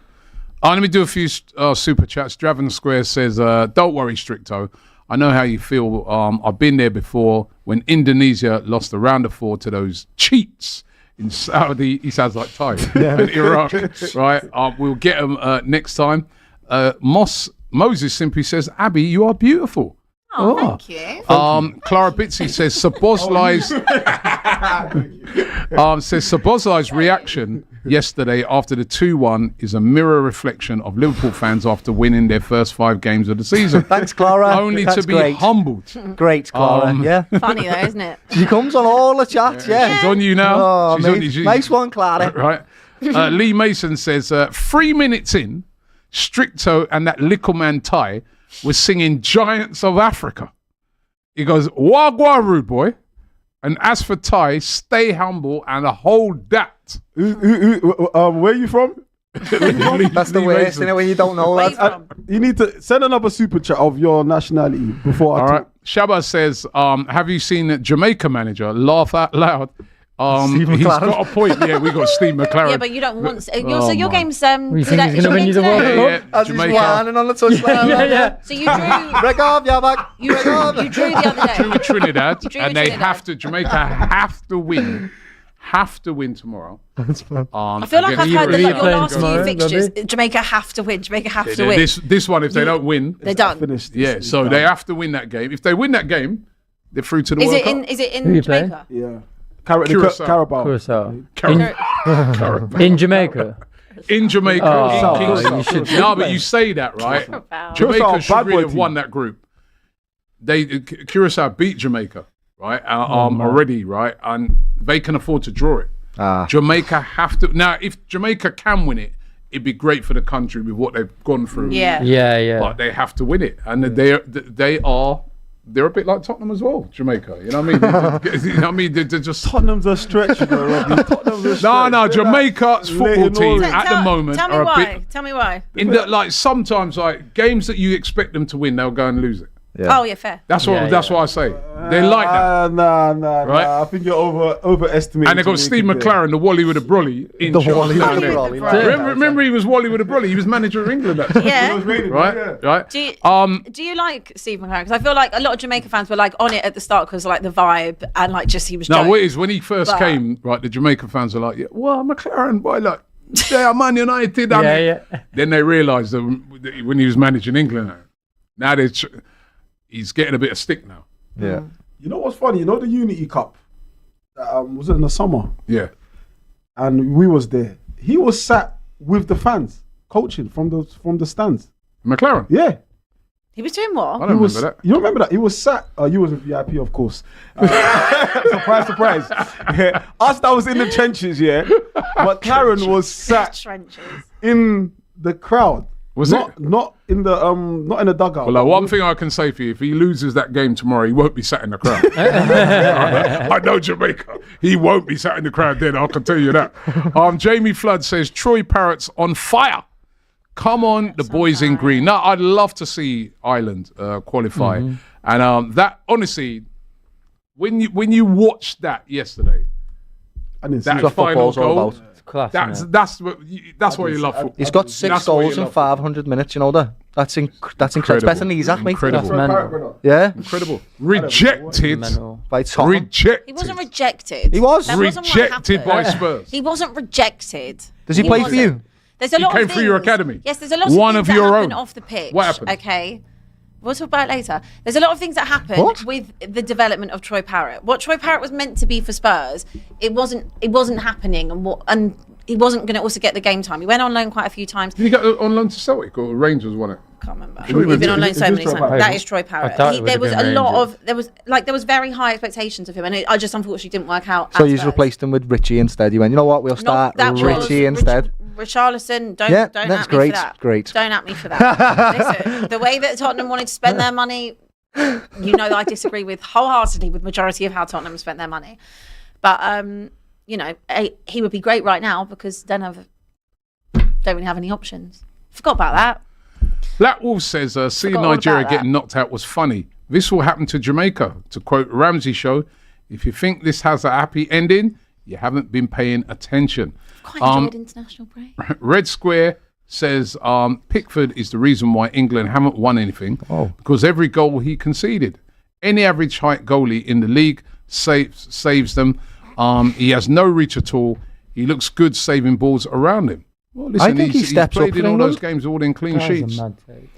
Let me do a few super chats. Draven Square says, "Don't worry, Stricto. I know how you feel. I've been there before when Indonesia lost the round of 4 to those cheats." In Saudi, he sounds like Thai. In Iraq, right? We'll get him next time. Moses simply says, "Abby, you are beautiful." Oh, thank you. Clara Bitsy says, Sabozlai's reaction yesterday after the 2-1 is a mirror reflection of Liverpool fans after winning their first 5 games of the season. Thanks, Clara. Only to be humbled. Great, Clara. Funny though, isn't it? She comes on all the chats. Yeah. She's on you now. Nice one, Clara. Right. Lee Mason says, 3 minutes in, Stricto and that little man Ty was singing Giants of Africa. He goes, Wagwa, rude boy. And as for Ty, stay humble and hold that. Where are you from? That's the worst, isn't it, when you don't know that? You need to send another super chat of your nationality before I talk. Shabba says, have you seen Jamaica manager laugh out loud Steve he's McLaren. got a point. Yeah, we got Steve McLaren. Yeah, but you don't want. So Oh, your my. game's. You think he's gonna win you the World Cup? As he's Jamaica. whining on the touchline. Yeah. So you drew. Break off, yeah, back. You drew the other day. Drew with Trinidad, Drew and with they Trinidad. have to. Jamaica have to win. Have to win tomorrow. I feel like I've against heard that Croatia. like, your playing last few tomorrow, fixtures, Robbie? Jamaica have to win. Jamaica have to win. This one, if they don't win, They're done. Finished. yeah. So they have to win that game. If they win that game, they're through to the Is World it Cup. in? Is it Who you in Jamaica? Yeah. Curacao. Carabao. Curacao. In Jamaica. In Jamaica, Oh, in Kingston. you should- No, but you say that, right? Wow. Jamaica Curacao, should bad really boy have team. won that group. Curacao beat Jamaica, right? Already, right? And they can afford to draw it. Jamaica have to. Now, if Jamaica can win it, it'd be great for the country with what they've gone through. Yeah. Yeah. But they have to win it, and they're a bit like Tottenham as well. Jamaica, you know what I mean? You know what I mean? They're just Tottenham's a stretch, you know, Robbie. Tottenham's a stretch. no. Jamaica's football Leighton team Orient. at the moment Tell me are a why. bit Tell me why. in that, like, sometimes like games that you expect them to win, they'll go and lose it. Oh yeah, fair. That's what Yeah, that's yeah. what I say. They like that. Nah. Right? I think you're overestimating. And they got Steve Jamaica there. McLaren, the Wally with a brolly in The charge Wally down with there. a brolly. Remember he was Wally with a brolly. He was manager of England at the time. Yeah. Right. Do you like Steve McLaren? Because I feel like a lot of Jamaica fans were like on it at the start because like the vibe and like just he was. No, joking. what it is when he first But- came, right? The Jamaican fans are like, "Yeah, well, McLaren, boy, like they are Man United." and Yeah. Then they realised that when he was managing England, now he's getting a bit of stick now. Yeah. You know what's funny? You know the Unity Cup? Was it in the summer? Yeah. And we was there. He was sat with the fans, coaching from the stands. McLaren. Yeah. He was doing I what? don't remember that. You don't remember that? He was sat. You was a VIP, of course. Surprise. Yeah. Us that was in the trenches, yeah. But Karen was sat Trenches. in the crowd. Was not, it? Not in the dugout. Well, like, one thing I can say for you, if he loses that game tomorrow, he won't be sat in the crowd. I know Jamaica. He won't be sat in the crowd then, I can tell you that. Jamie Flood says, Troy Parrott's on fire. Come on, the boys in green. Now, I'd love to see Ireland qualify. And that, honestly, when you watched that yesterday, I didn't see that that. what final football's all goal, about. Class. that's what you love football. He's got 6 That's what you goals in love. 500 minutes, you know that? That's incredible. It's better than Isaac, mate. Incredible. Mental. Yeah. Incredible. Rejected. Mental. By Tottenham. Rejected. He wasn't rejected. He was. That wasn't what Rejected by happened. Spurs. He wasn't rejected. Does he play for wasn't. you? There's a lot came of through your things- academy. Yes, there's a lot One of of things your that happen own. off the pitch. What happened? Okay. We'll talk about it later. There's a lot of things that happen What? with the development of Troy Parrott. What Troy Parrott was meant to be for Spurs, it wasn't happening, and he wasn't going to also get the game time. He went on loan quite a few times. Did he go on loan to Celtic or Rangers won it? Can't remember. Sure, He's been on loan is so this many Troy times. Parrott? That is Troy Parrott. thought it would There have was been a lot Rangers. of there was very high expectations of him, and I just unfortunately didn't work out. So at you Spurs. replaced him with Richie instead. You went, you know what, we'll start That was Richie instead. Richarlison, don't Yeah, don't that's at me great, for that. great. Don't at me for that. Listen, the way that Tottenham wanted to spend their money, you know that I disagree with wholeheartedly with majority of how Tottenham spent their money. But you know, he would be great right now because don't really have any options. Forgot about that. Black Wolf says, seeing Forgot all Nigeria about getting that. knocked out was funny. This will happen to Jamaica. To quote Ramsey Show, if you think this has a happy ending, you haven't been paying attention. Quite enjoyed international break. Red Square says Pickford is the reason why England haven't won anything because every goal he conceded. Any average height goalie in the league saves them. He has no reach at all. He looks good saving balls around him. Well, listen, I think he steps played up in for all those England. games, all in clean That was sheets. a mad take.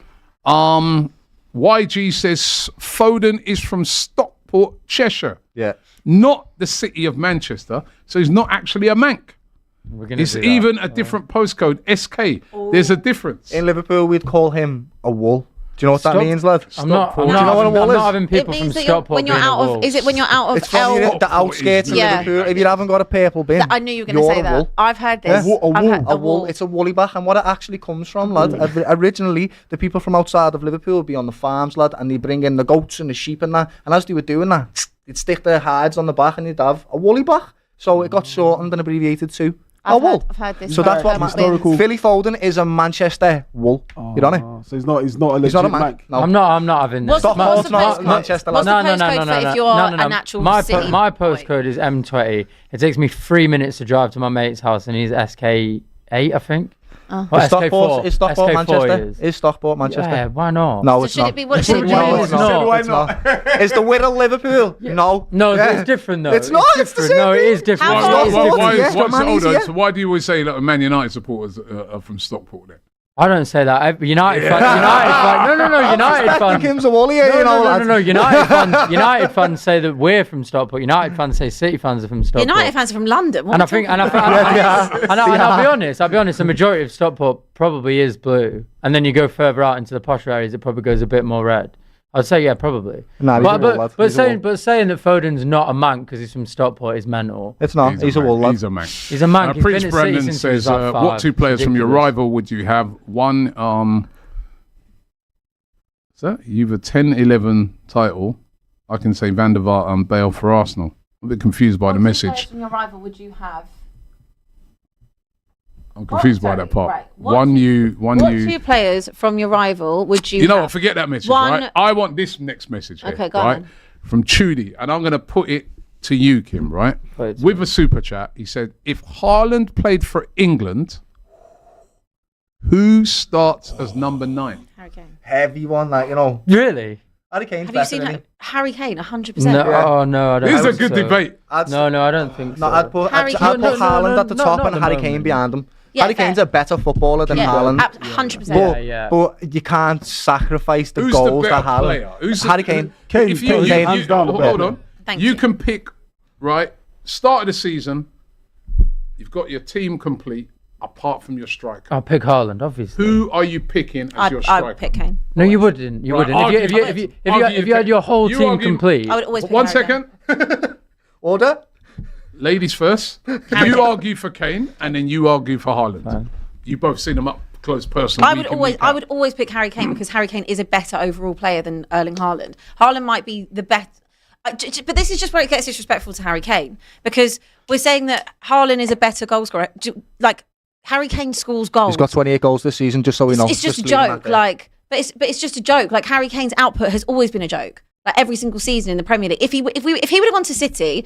YG says Foden is from Stockport, Cheshire, Yeah. not the city of Manchester. So he's not actually a Manc. We're gonna It's do that. even a different postcode, SK. There's a difference. In Liverpool, we'd call him a wool. Do you know what that Stop. means, lad? I'm not. Do you know what a wall I'm is? not having It people from means that Stockport when you're being out a of. wolf. Is it when you're out of It's from the outskirts of Yeah. Liverpool. If you haven't got a purple bin, I knew you were going to you're say a that. wool. I've heard this. Yeah. I've heard A wool. It's a woolly back, and what it actually comes from, lad. Originally, the people from outside of Liverpool would be on the farms, lad, and they bring in the goats and the sheep and that. And as they were doing that, they'd stick their hides on the back, and you'd have a woolly back. So it got shortened and abbreviated to I've heard this. So that's what historical. Philly Foden is a Manchester wool. You know it? So he's not a legit Manc. No. I'm not having this. Stockport's not Manchester. What's the postcode for if you're a natural city? My postcode is M20. It takes me 3 minutes to drive to my mate's house, and he's SK8, I think. Is Stockport Manchester? Is Stockport Manchester? Yeah, why not? No, it's should not. It be, what It's should it be? not. Is the Whittle Liverpool? No. No, it's different though. It's not. It's the same No, it thing. is different. So why do you always say that Man United supporters are from Stockport then? I don't say that. United fans. No. United fans. Kim's a Wally, No. United fans say that we're from Stockport. United fans say City fans are from Stockport. United fans are from London. And I'll be honest. The majority of Stockport probably is blue, and then you go further out into the posher areas, it probably goes a bit more red. I'd say yeah, probably. Nah, but saying that Foden's not a man because he's from Stockport is mental. It's not. He's a wall lad. He's a man. He's a man. Prince Brendan says, "What two players from your rival would you have? One, you've a 10-11 title. I can say Van der Vaart and Bale for Arsenal. I'm a bit confused by the message. What from your rival would you have? I'm confused by that part. Right. What two players from your rival would you? You know what? Forget that message. One- Right? I want this next message. Here, Okay, go right? on. From Chudy, and I'm going to put it to you, Kim. Right? With a super chat, he said, "If Haaland played for England, who starts as number 9?" Harry Kane. Heavy one, like, you know. Really? Harry Kane's Have you better seen than that? him. Harry Kane, 100%. No, Yeah. no, I don't. This is a think good so. debate. No, I don't think so. No, I'd put Harry Haaland at the top not and at the Harry Kane moment. behind him. Yeah, Harry Kane's a better footballer than Haaland. 100%. Yeah. But you can't sacrifice the Who's goals the that better player? Haaland. Who's the- Harry Kane. Kane, If you, Kane, hands down the hold better. on. Thank You you. can pick, right, start of the season, you've got your team complete, apart from your striker. I'll pick Haaland, obviously. Who are you picking as your striker? I'd pick Kane. No, you wouldn't. You Right, wouldn't. If you had your whole You team argue- complete. I would always pick One Harry second. Order? Ladies first. You argue for Kane, and then you argue for Haaland. Fine. You both seen them up close personally. I would always pick Harry Kane because Harry Kane is a better overall player than Erling Haaland. Haaland might be the best. But this is just where it gets disrespectful to Harry Kane because we're saying that Haaland is a better goal scorer. Like Harry Kane scores goals. He's got 28 goals this season, just so we know. It's just a joke. But it's just a joke. Like Harry Kane's output has always been a joke. Like every single season in the Premier League. If he would have gone to City,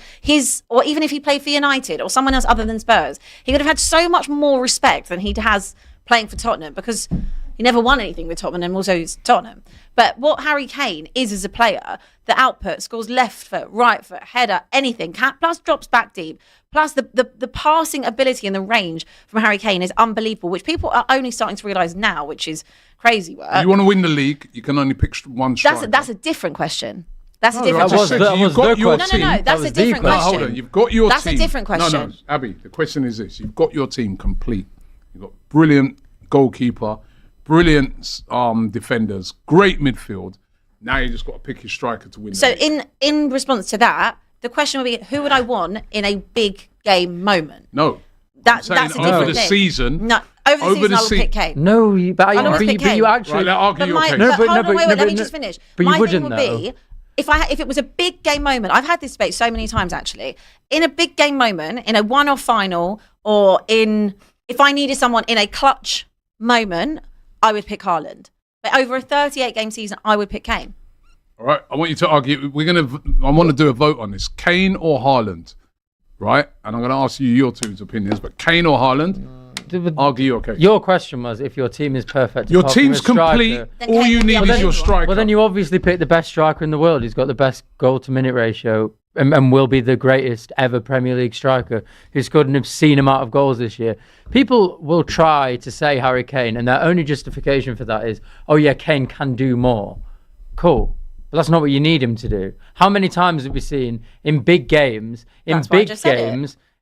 or even if he played for United or someone else other than Spurs, he would have had so much more respect than he has playing for Tottenham because he never won anything with Tottenham and also it's Tottenham. But what Harry Kane is as a player, the output, scores left foot, right foot, header, anything, plus drops back deep, plus the passing ability and the range from Harry Kane is unbelievable, which people are only starting to realise now, which is crazy work. You want to win the league, you can only pick one striker. That's a different question. That's a No, different I just question. said you've got your No, team. that's a different No, question. hold on. You've got your That's team. a different question. No, Abby, the question is this. You've got your team complete. You've got brilliant goalkeeper, brilliant defenders, great midfield. Now you just got to pick your striker to win. So in response to that, the question would be, who would I want in a big game moment? No. That's a over different the thing. season. No, over the season I would pick Kane. No, but you actually. Right, now argue But your my, case. but but- hold no, on, but- wait, no, let me but- just finish. but you My thing wouldn't, would be, if it was a big game moment, I've had this debate so many times actually. In a big game moment, in a one-off final, or if I needed someone in a clutch moment, I would pick Haaland. But over a 38-game season, I would pick Kane. All right, I want you to argue. I want to do a vote on this: Kane or Haaland, right? And I'm going to ask you your two's opinions. But Kane or Haaland, argue your case. Your question was if your team is perfect. Your apart from team's a striker, complete. Then All Kane you will be need is your unbelievable. striker. Well, then you obviously pick the best striker in the world. He's got the best goal-to-minute ratio and will be the greatest ever Premier League striker who scored an obscene amount of goals this year. People will try to say Harry Kane, and their only justification for that is, oh yeah, Kane can do more. Cool. But that's not what you need him to do. How many times have we seen in big games,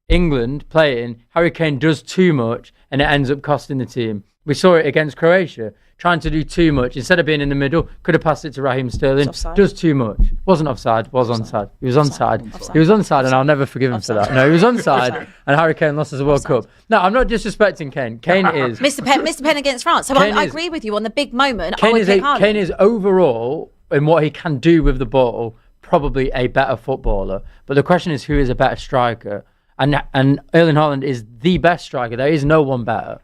England playing, Harry Kane does too much and it ends up costing the team. We saw it against Croatia, trying to do too much. Instead of being in the middle, could have passed it to Raheem Sterling. Does too much. Wasn't offside, was onside. He was onside. He was onside and I'll never forgive him for that. No, he was onside and Harry Kane lost us a World Cup. No, I'm not disrespecting Kane. Kane is... Mr. Penn against France. So I agree with you on the big moment. Kane I would pick Haaland. Kane is overall, in what he can do with the ball, probably a better footballer. But the question is, who is a better striker? and Erling Haaland is the best striker. There is no one better.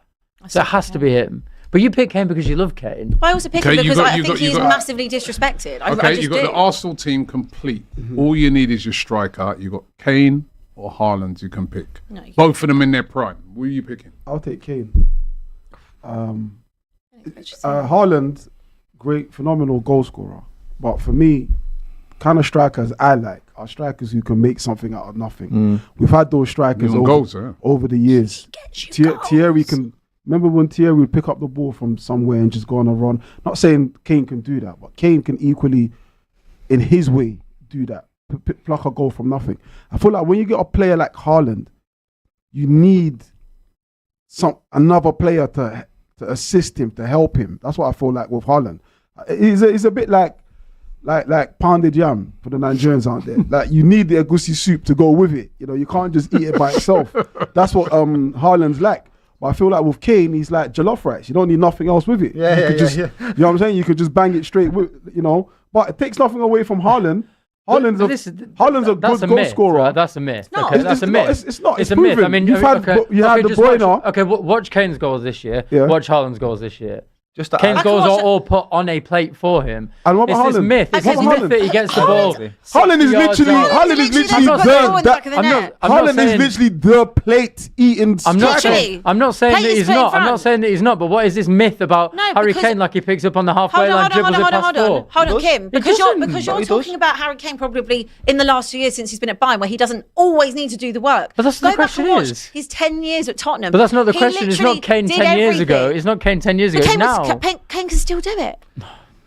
So it has to be him. But you pick Kane because you love Kane. I also pick him because I think he's massively disrespected. Okay, you've got the Arsenal team complete. All you need is your striker. You've got Kane or Haaland you can pick. No, both of them in their prime. Who are you picking? I'll take Kane. Haaland, great, phenomenal goal scorer. But for me, kind of strikers I like are strikers who can make something out of nothing. We've had those strikers over the years. Thierry can... Remember when Thierry would pick up the ball from somewhere and just go on a run? Not saying Kane can do that, but Kane can equally, in his way, do that. Pluck a goal from nothing. I feel like when you get a player like Haaland, you need another player to assist him, to help him. That's what I feel like with Haaland. He's a bit like pounded yam for the Nigerians out there. Like you need the egusi soup to go with it. You know, you can't just eat it by itself. That's what Haaland's like. But I feel like with Kane, he's like jollof rice. You don't need nothing else with it. You know what I'm saying? You could just bang it straight with, you know. But it takes nothing away from Haaland. Haaland's a good goal scorer. Right? That's a myth. No, okay, that's a myth. It's not. It's a myth. I mean, you had De Bruyne. Okay, watch Kane's goals this year. Yeah. Watch Haaland's goals this year. Kane's goals are all put on a plate for him. And what about It's this Haaland? myth. It's this myth that he gets the ball. Haaland is literally the plate eating striker. I'm not saying that he's not. I'm not saying that he's not. But what is this myth about Harry Kane? Like he picks up on the halfway line, dribbles it past four. Hold on, Kim. Because you're talking about Harry Kane probably in the last 2 years since he's been at Bayern, where he doesn't always need to do the work. But that's not the question. Is his 10 years at Tottenham? But that's not the question. It's not Kane 10 years ago. It's not Kane 10 years ago. It's now. Kane can still do it.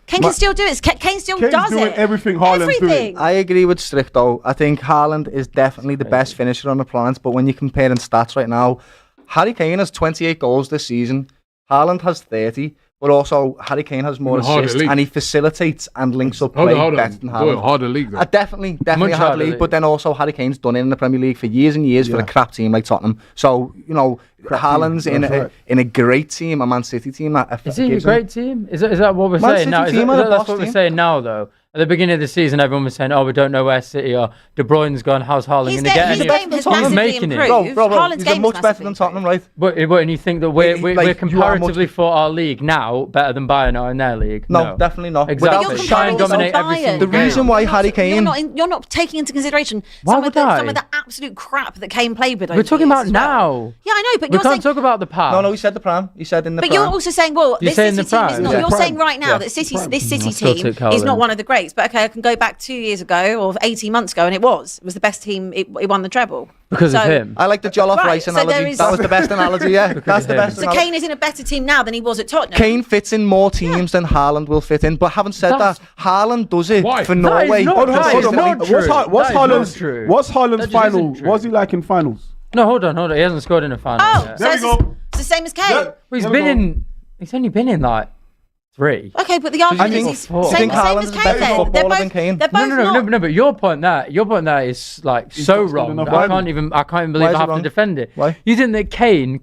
Kane can still do it. Kane still does doing it. Everything Haaland's doing. I agree with Strick though. I think Haaland is definitely the best finisher on the planet. But when you're comparing stats right now, Harry Kane has 28 goals this season. Haaland has 30. But also, Harry Kane has more assists and he facilitates and links up play better than Haaland. Harder league, though. Definitely a harder league. But then also, Harry Kane's done it in the Premier League for years and years for a crap team like Tottenham. So, you know, Haaland's in a great team, a Man City team. Is he a great team? Is that what we're saying now? That's what we're saying now, though. At the beginning of the season, everyone was saying, "Oh, we don't know where City are." De Bruyne's gone. How's Haaland going to get his game has massively improved. Bro, he's much better than Tottenham, right? But and you think that we're comparatively for our league now better than Bayern are in their league? No, definitely not. Exactly. Try and dominate every single game. The reason why Harry Kane, you're not taking into consideration some of the absolute crap that Kane played with. We're talking about now. Yeah, I know, but we can't talk about the past. No, he said the prime. He said in the prime. But you're also saying, well, this City team is not. You're saying right now that this City team is not one of the greats. But okay, I can go back 2 years ago or 18 months ago and it was the best team. It won the treble because of him. I like the jollof rice analogy. That was the best analogy. Yeah, that's the best. So Kane is in a better team now than he was at Tottenham. Kane fits in more teams than Haaland will fit in. But having said that, Haaland does it for Norway. What's Haaland's final? What's he like in finals? No, hold on. He hasn't scored in a final. Oh, there we go. It's the same as Kane. He's only been in like 3. Okay, but the argument is he's same as Kane. They're both no. But your point there is like so wrong. I can't even believe I have to defend it. Why? You think that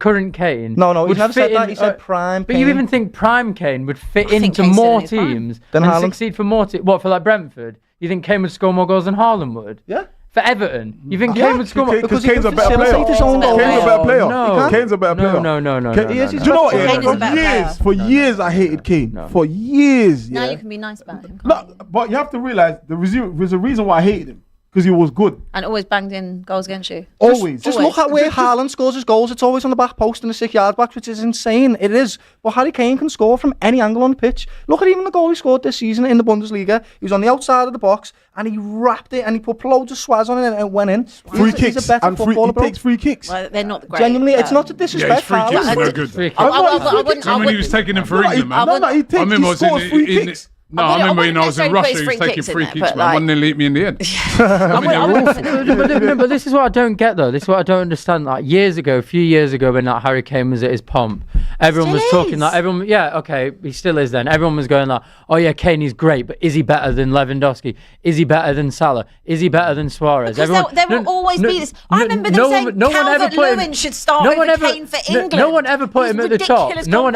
current Kane? No, he's never said that. He said prime. But you even think prime Kane would fit into more teams and succeed for more teams? What, for like Brentford? You think Kane would score more goals than Haaland would? Yeah. For Everton, you think Kane would score more? Because Kane's a better player. Kane's a better player. No. Do you know what? For years, I hated Kane. For years. Now you can be nice about him. No, but you have to realize there's a reason why I hated him. Because he was good. And always banged in goals against you. Always. Just look at where Haaland scores his goals. It's always on the back post in the 6-yard box, which is insane. It is. But Harry Kane can score from any angle on the pitch. Look at even the goal he scored this season in the Bundesliga. He was on the outside of the box and he wrapped it and he put loads of swaz on it and it went in. Free kicks. He takes free kicks. Well, they're not great. Genuinely, it's not to disrespect Haaland. Free kicks When he was taking them for England, man. He scores free kicks. No, I remember when I was in Russia, he was taking free kicks, man. One nearly hit me in the end. But this is what I don't get, though. This is what I don't understand. Like a few years ago, when like Harry Kane was at his pomp, everyone was talking like he still is. Then everyone was going like, oh yeah, Kane is great, but is he better than Lewandowski? Is he better than Salah? Is he better than Suarez? There will always be this. I remember them saying Calvert-Lewin should start over Kane for England. No one ever put him at the top. No one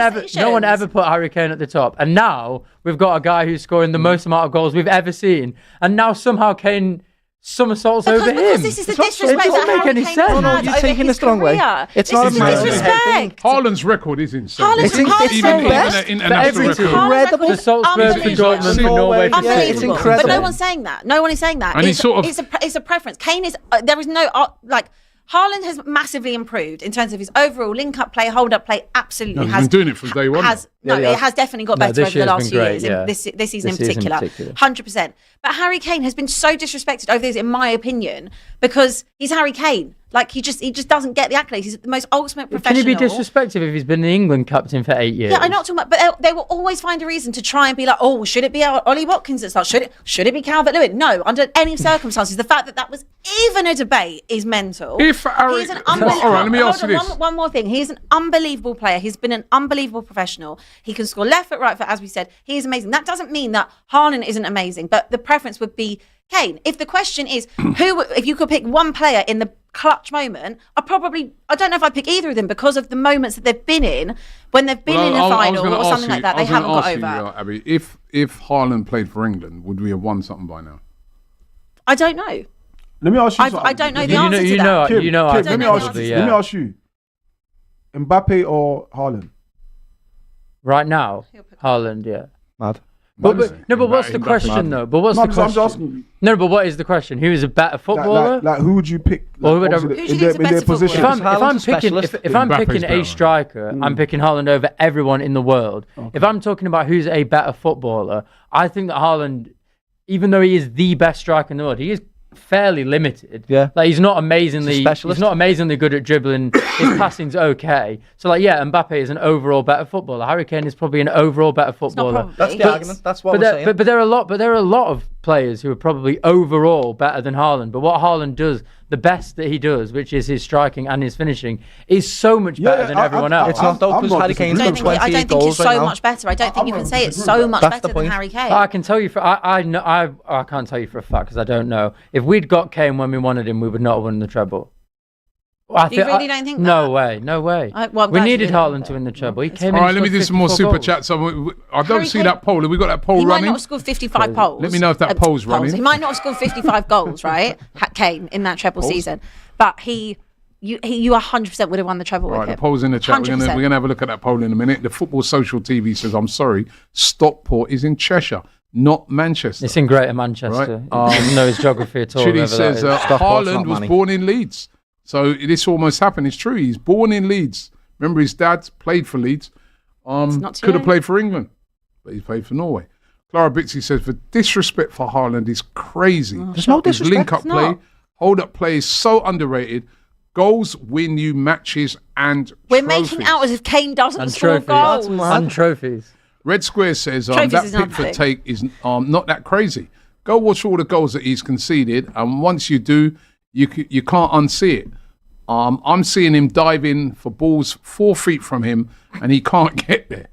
ever put Harry Kane at the top. And now we've got a guy who's scoring the most amount of goals we've ever seen. And now somehow Kane somersaults over him. Because this is the disrespect that Harry Kane has had you're over taking his this the wrong way. career. It's This not is a the massive disrespect. Haaland's record is insane. Haaland's even best. an international everything. record. Incredible. The Salzburg for Unbelievable. Dortmund for Norway. For Yeah, it's Unbelievable. incredible. But no one's saying that. No one is saying that. And he's sort of- it's a preference. Kane is there is no Haaland has massively improved in terms of his overall link-up play, hold-up play. Absolutely, He's been doing it from day one. It has definitely got better this over the year's last been few great, years. yeah. This season in particular, 100%. But Harry Kane has been so disrespected over this, in my opinion, because he's Harry Kane. Like he just doesn't get the accolades. He's the most ultimate professional. Can he be disrespectful if he's been the England captain for 8 years? Yeah, I'm not talking about, but they will always find a reason to try and be like, oh, should it be Ollie Watkins that starts? Should it be Calvert-Lewin? No, under any circumstances. The fact that was even a debate is mental. If Harry, He's an unbelievable. all right, let me ask you this. One more thing. He's an unbelievable player. He's been an unbelievable professional. He can score left foot, right foot, as we said. He is amazing. That doesn't mean that Haaland isn't amazing, but the preference would be Kane. If the question is if you could pick one player in the clutch moment, I don't know if I'd pick either of them because of the moments that they've been in when they've been in a final or something like that. They haven't got over. Abby, if Haaland played for England, would we have won something by now? I don't know. Let me ask you something. I don't know the answer to that. Kim, I let me ask you. Mbappe or Haaland? Right now, Haaland, yeah. Mad. But what's the question though? But what's the question? I'm just asking you. No, but what is the question? Who is a better footballer? Like who would you pick? Or who would Who do you think is a better position? footballer? If I'm picking a striker, I'm picking Haaland over everyone in the world. Okay. If I'm talking about who's a better footballer, I think that Haaland, even though he is the best striker in the world, he is fairly limited. Yeah. Like he's not amazingly good at dribbling. His passing's okay. So Mbappe is an overall better footballer. Harry Kane is probably an overall better footballer. That's the argument. That's what we're saying. But there are a lot of players who are probably overall better than Haaland. But what Haaland does, the best that he does, which is his striking and his finishing, is so much better than everyone else. It's not though, because Harry Kane's got 28 I don't think it's so much better. I don't think you can say it's so much better than Harry Kane. I can tell you I can't tell you for a fact because I don't know. If we'd got Kane when we wanted him, we would not have won the treble. You really don't think that? No way. We needed Haaland to win the treble. He came in. All right, let me do some more super chats. I don't see that poll. Have we got that poll running? He might not have scored 55 goals. Let me know if that poll's running. He might not have scored 55 goals, right? Kane in that treble season, but you 100% would have won the treble. Right, the poll's in the chat. We're gonna have a look at that poll in a minute. The Football Social TV says, "I'm sorry, Stockport is in Cheshire, not Manchester." It's in Greater Manchester. Right? He doesn't know his geography at all. Chile says Haaland was born in Leeds. So this almost happened. It's true. He's born in Leeds. Remember, his dad played for Leeds. Could have played for England, but he played for Norway. Clara Bitsy says, the disrespect for Haaland is crazy. There's no disrespect. His link-up play, hold-up play is so underrated. Goals win you matches and We're trophies. making out as if Kane doesn't score goals. And trophies. Red Square says, that Pickford take is not that crazy. Go watch all the goals that he's conceded, and once you do, you can't unsee it. I'm seeing him dive in for balls 4 feet from him, and he can't get there.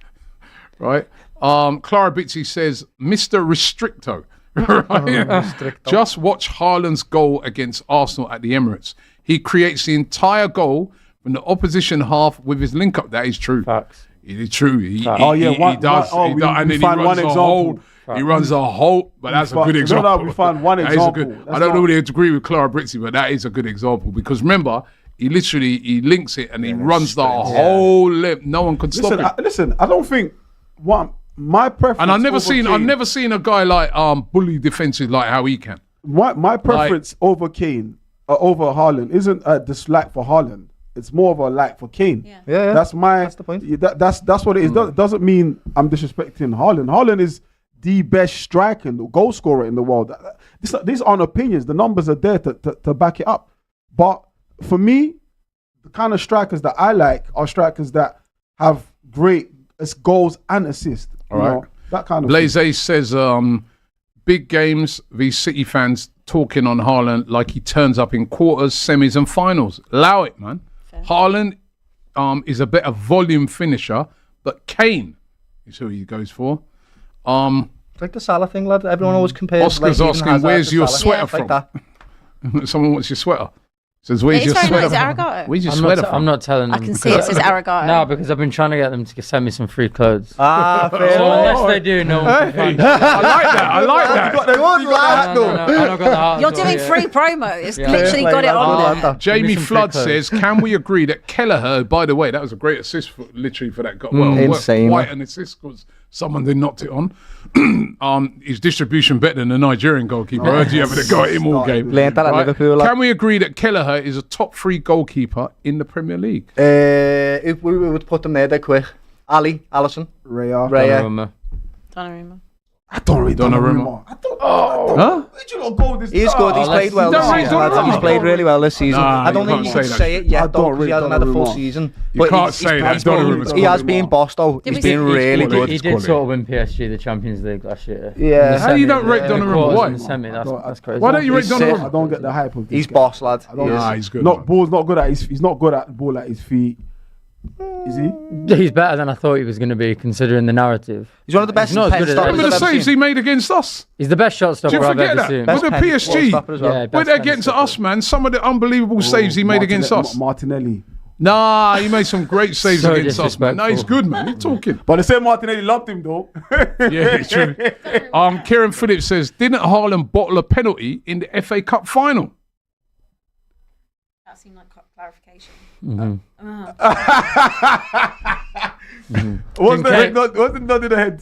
Right? Clara Bitsy says, Mr. Restricto. Right? Just watch Haaland's goal against Arsenal at the Emirates. He creates the entire goal from the opposition half with his link-up. That is true. Facts. It is true. He does. And then he runs a whole. He runs a whole, but that's a good example. We find one example. I don't really agree with Clara Britzy, but that is a good example because remember, he links it and he runs the whole length. No one can stop him. Listen, I don't think my preference. And I've never seen a guy like bully defenses like how he can. My preference over Kane, over Haaland, isn't a dislike for Haaland. It's more of a like for Kane. Yeah. That's the point. That's what it is. Doesn't mean I'm disrespecting Haaland. Haaland is the best striker, the goal scorer in the world. These aren't opinions. The numbers are there to back it up. But for me, the kind of strikers that I like are strikers that have great goals and assists. All right. That kind of Blaze Ace says, big games, these City fans talking on Haaland like he turns up in quarters, semis and finals. Allow it, man. Fair. Haaland is a better volume finisher, but Kane is who he goes for. It's like the Salah thing, lad. Everyone always compares. Oscar's asking, where's your sweater from? Like someone wants your sweater. Says, where's your It's very sweater? nice. Arigato. Where's your I'm sweater not, from? I'm not telling them. I can see it says Arigato. No, because I've been trying to get them to send me some free clothes. Ah, fair So enough. unless they do, no one can find it. I like that. I like that. Good lad, No, I don't got the heart You're for doing it. free promo. It's Yeah. literally Fair got play, it lad. on Good there. lad, that. Jamie some free Flood clothes. says, can we agree that Kelleher, by the way, that was a great assist for, literally for that goal. Well, Insane, quite man. an assist because someone did knocked it on. His distribution better than the Nigerian goalkeeper. I heard you having a go at him all game. Learned that at Right? Liverpool. Lad. Can we agree that Kelleher is a top 3 goalkeeper in the Premier League? If we would put them there, they're quick. Alisson, Raya. Raya. Donnarumma. Donnarumma. I don't read Donnarumma. Donnarumma. Where'd you not go this He's good. He's let's- played well You this don't rate season. lads. Donnarumma? He's played really well this season. Nah, I don't you think you can't could say that. say it I yet, don't though, because he rate hasn't had a full Donnarumma. season. You But can't he's say that. played- Donnarumma's He has quality. been bossed, though. Did He's we been see- really He's good. He did sort of win PSG the Champions League last year. Yeah. How you don't rate Donnarumma? Why? That's crazy. Why don't you rate He's sick. I Donnarumma? don't get the hype of this He's guy. boss, lad. I don't- Nah, he's good. Not man. ball's not good at his. He's not good at the ball at his feet. Is he? He's better than I thought he was going to be, considering the narrative. He's one of the best not as pen good as stoppers Remember the I've ever saves seen. he made against us? He's the best shot Do stopper you I've forget ever that? seen. With Best the pen PSG. stopper as well. Yeah, When best they're pen getting to stopper. us, man, some of the unbelievable saves he made against us. Martinelli. Nah, he made some great saves So against us, man. No, he's disrespectful. good, man. He's talking. But the same Martinelli loved him though. Yeah, it's true. Kieran Phillips says, didn't Haaland bottle a penalty in the FA Cup final? That seemed like clarification. Wasn't in the head.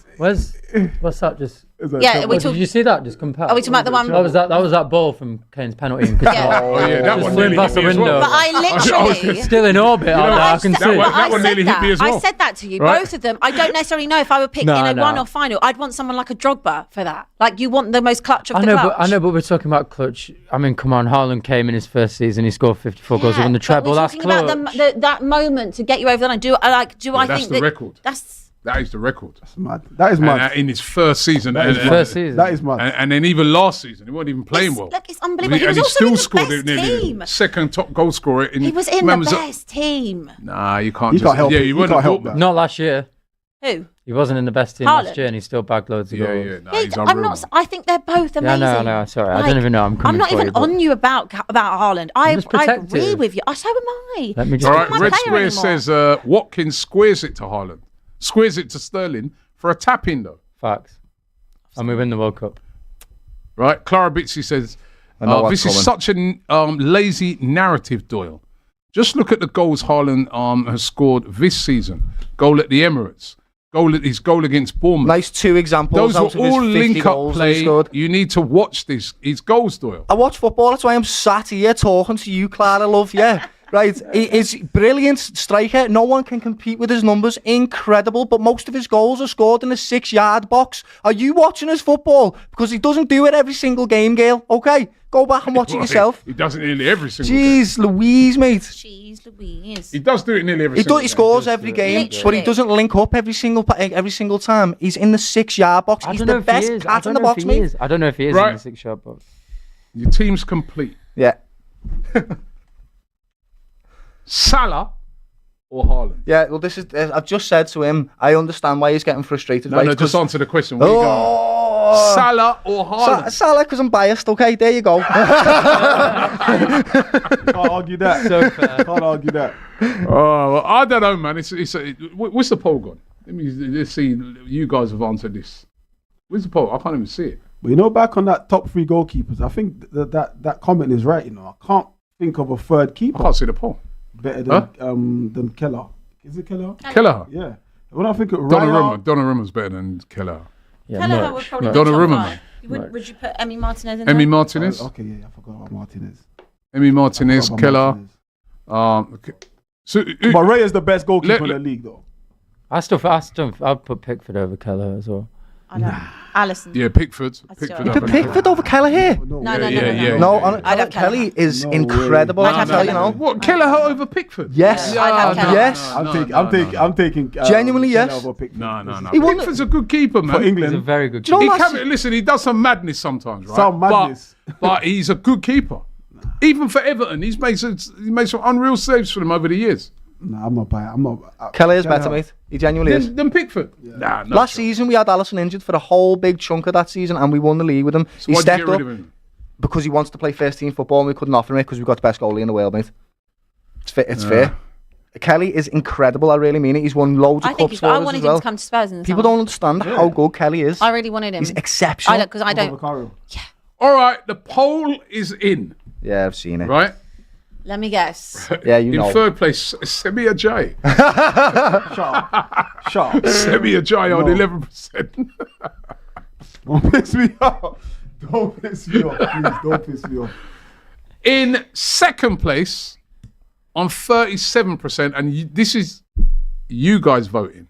What's that? Just Yeah, we did talk. you see that? Just compare. Are we talking about the one? That was that ball from Kane's penalty in Yeah. Qatar. Oh, yeah, that Just one flew nearly past hit the me as well. window. But I literally. Still in orbit out there. I can that see. one- I nearly said hit that. me as well. I said that to you. Right? Both of them. I don't necessarily know if I would pick No, in a no. one-off final. I'd want someone like a Drogba for that. Like you want the most clutch of I the know, clutch. but we're talking about clutch. I mean, come on, Haaland came in his first season. He scored 54 goals. He won the but treble. we're That's talking about clutch. that moment to get you over the line. Do I Yeah, think that's the that record. that's That is the record. Mad. That is And, mad. in his first season. That is and- mad. First season. That is mad. And then even last season, he wasn't even playing well. Look, it's unbelievable. He And was he also still in the scored best nearly team. second top goal scorer. He was in the best team. Nah, you can't. You just, can't help yeah, it. you You wouldn't can't have help thought that. Not last year. Who? He wasn't in the best team Haaland. last year, and he still bagged loads of Yeah, goals. yeah. Nah, Yeah, he's I'm unreal. not. I think they're both Yeah, amazing. no, sorry. I don't even know. I'm coming not for even you, but- on you about Haaland. I just agree protective. with you. Oh, so am I. Let me just. All He's right, not my Red player Square anymore. says Watkins squares it to Haaland, squares it to Sterling for a tap in though. Facts. And we win the World Cup. Right, Clara Bitsy says I know what's this is coming. such a lazy narrative, Doyle. Just look at the goals Haaland has scored this season. Goal at the Emirates. His goal against Bournemouth. Nice 2 examples Those out were of his all 50 link-up goals that he play. scored. You need to watch his goals, Doyle. I watch football, that's why I'm sat here talking to you, Clara, love, yeah. Right, he's brilliant striker. No one can compete with his numbers. Incredible, but most of his goals are scored in a 6-yard box. Are you watching his football? Because he doesn't do it every single game, Gail. Okay, go back and watch it yourself. He does it nearly every single game. Jeez, Louise, mate. Jeez Louise. He does do it nearly every He single does. He game. scores every game, but he Literally. doesn't link up every single time. He's in the 6-yard box. I He's don't know the if he best is. cat in the box, mate. I don't know if he is Right. in the 6-yard box. Your team's complete. Yeah, Salah or Haaland? yeah. Well, this is. I've just said to him. I understand why he's getting frustrated. No, right? no, just 'cause- answer the question. What are you going with? Oh, Salah or Haaland? Salah, because I'm biased. Okay, there you go. Can't argue that. So fair. Can't argue that. Oh, well, I don't know, man. What's the poll gone? Let's see. You guys have answered this. Where's the poll? I can't even see it. But you know, back on that top 3 goalkeepers, I think that comment is right. You know, I can't think of a third I keeper can't see the poll. better Huh? than Keller. Is it Keller? Kelleher. Yeah. When I think of Donnarumma's better than Kelleher. Yeah, Kelleher much, would probably much. be top Donnarumma, five. man. Would you put Emi Martinez in Emi there? Martinez. Okay, yeah, I forgot about Martinez. Emi Martinez, Forgot about Kelleher. Martinez. Okay. So, But Ray is the best goalkeeper Let- in the league, though. I'll put Pickford over Keller as well. I know. Alisson. yeah, Pickford. I'd still- Pickford. You You put Pickford over Kelleher. No, No, way. no, no, Yeah, no, yeah, no. No, yeah. on, I'd have Kelly is No incredible. way. I can tell you now. What, Kelleher over Pickford? Yes. Yeah, I'd have Kelleher. Yes. I'm taking. Genuinely, Keller yes. over Pickford. No. He won Pickford's a good keeper, man. For He's a England. very good Do you know keeper. last- Listen, he does some madness sometimes, right? Some madness. But he's a good keeper. Even for Everton, he made some unreal saves for them over the years. Nah, I'm not buying. I'm not. Kelly is Keller. better, mate. He genuinely is. Than Pickford. Nah, no Last chance. season, we had Alisson injured for a whole big chunk of that season, and we won the league with him. So He why'd you stepped get rid up. of him? because he wants to play first team football and we couldn't offer him it because we've got the best goalie in the world, mate. It's fair. Kelly is incredible. I really mean it. He's won loads of cups for us as well. I wanted him to come to Spurs in the People summer. don't understand how good Kelly is. I really wanted him. He's exceptional. Because I don't. Yeah. All right, the poll is in. Yeah, I've seen it. Right? Let me guess. Yeah, you know. In third place, Semi Ajay. Sharp. Semi Ajay on 11%. Don't piss me off. Don't piss me off, please. Don't piss me off. In second place, on 37%, and this is you guys voting,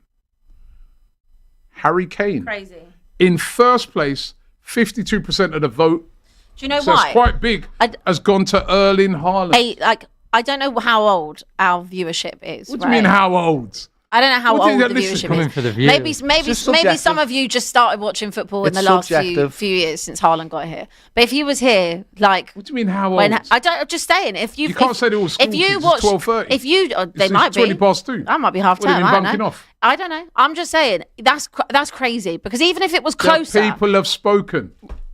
Harry Kane. Crazy. In first place, 52% of the vote. Do you know So why? it's quite big. Has gone to Erling Haaland. I don't know how old our viewership is. What do you mean, how old? I don't know how What do you old the listen, viewership coming is. for the views. Maybe Just maybe subjective. some of you just started watching football in It's the last subjective. few years since Haaland got here. But if you was here, like, What do you mean, how old? when I'm just saying, if you can't say they're all school if you kids, it's watch 12:30. if you they It's might be 20 past 2. That might be half What, they've time. been I don't bunking know. off? I don't know. I'm just saying that's crazy because even if it was The closer, people have spoken.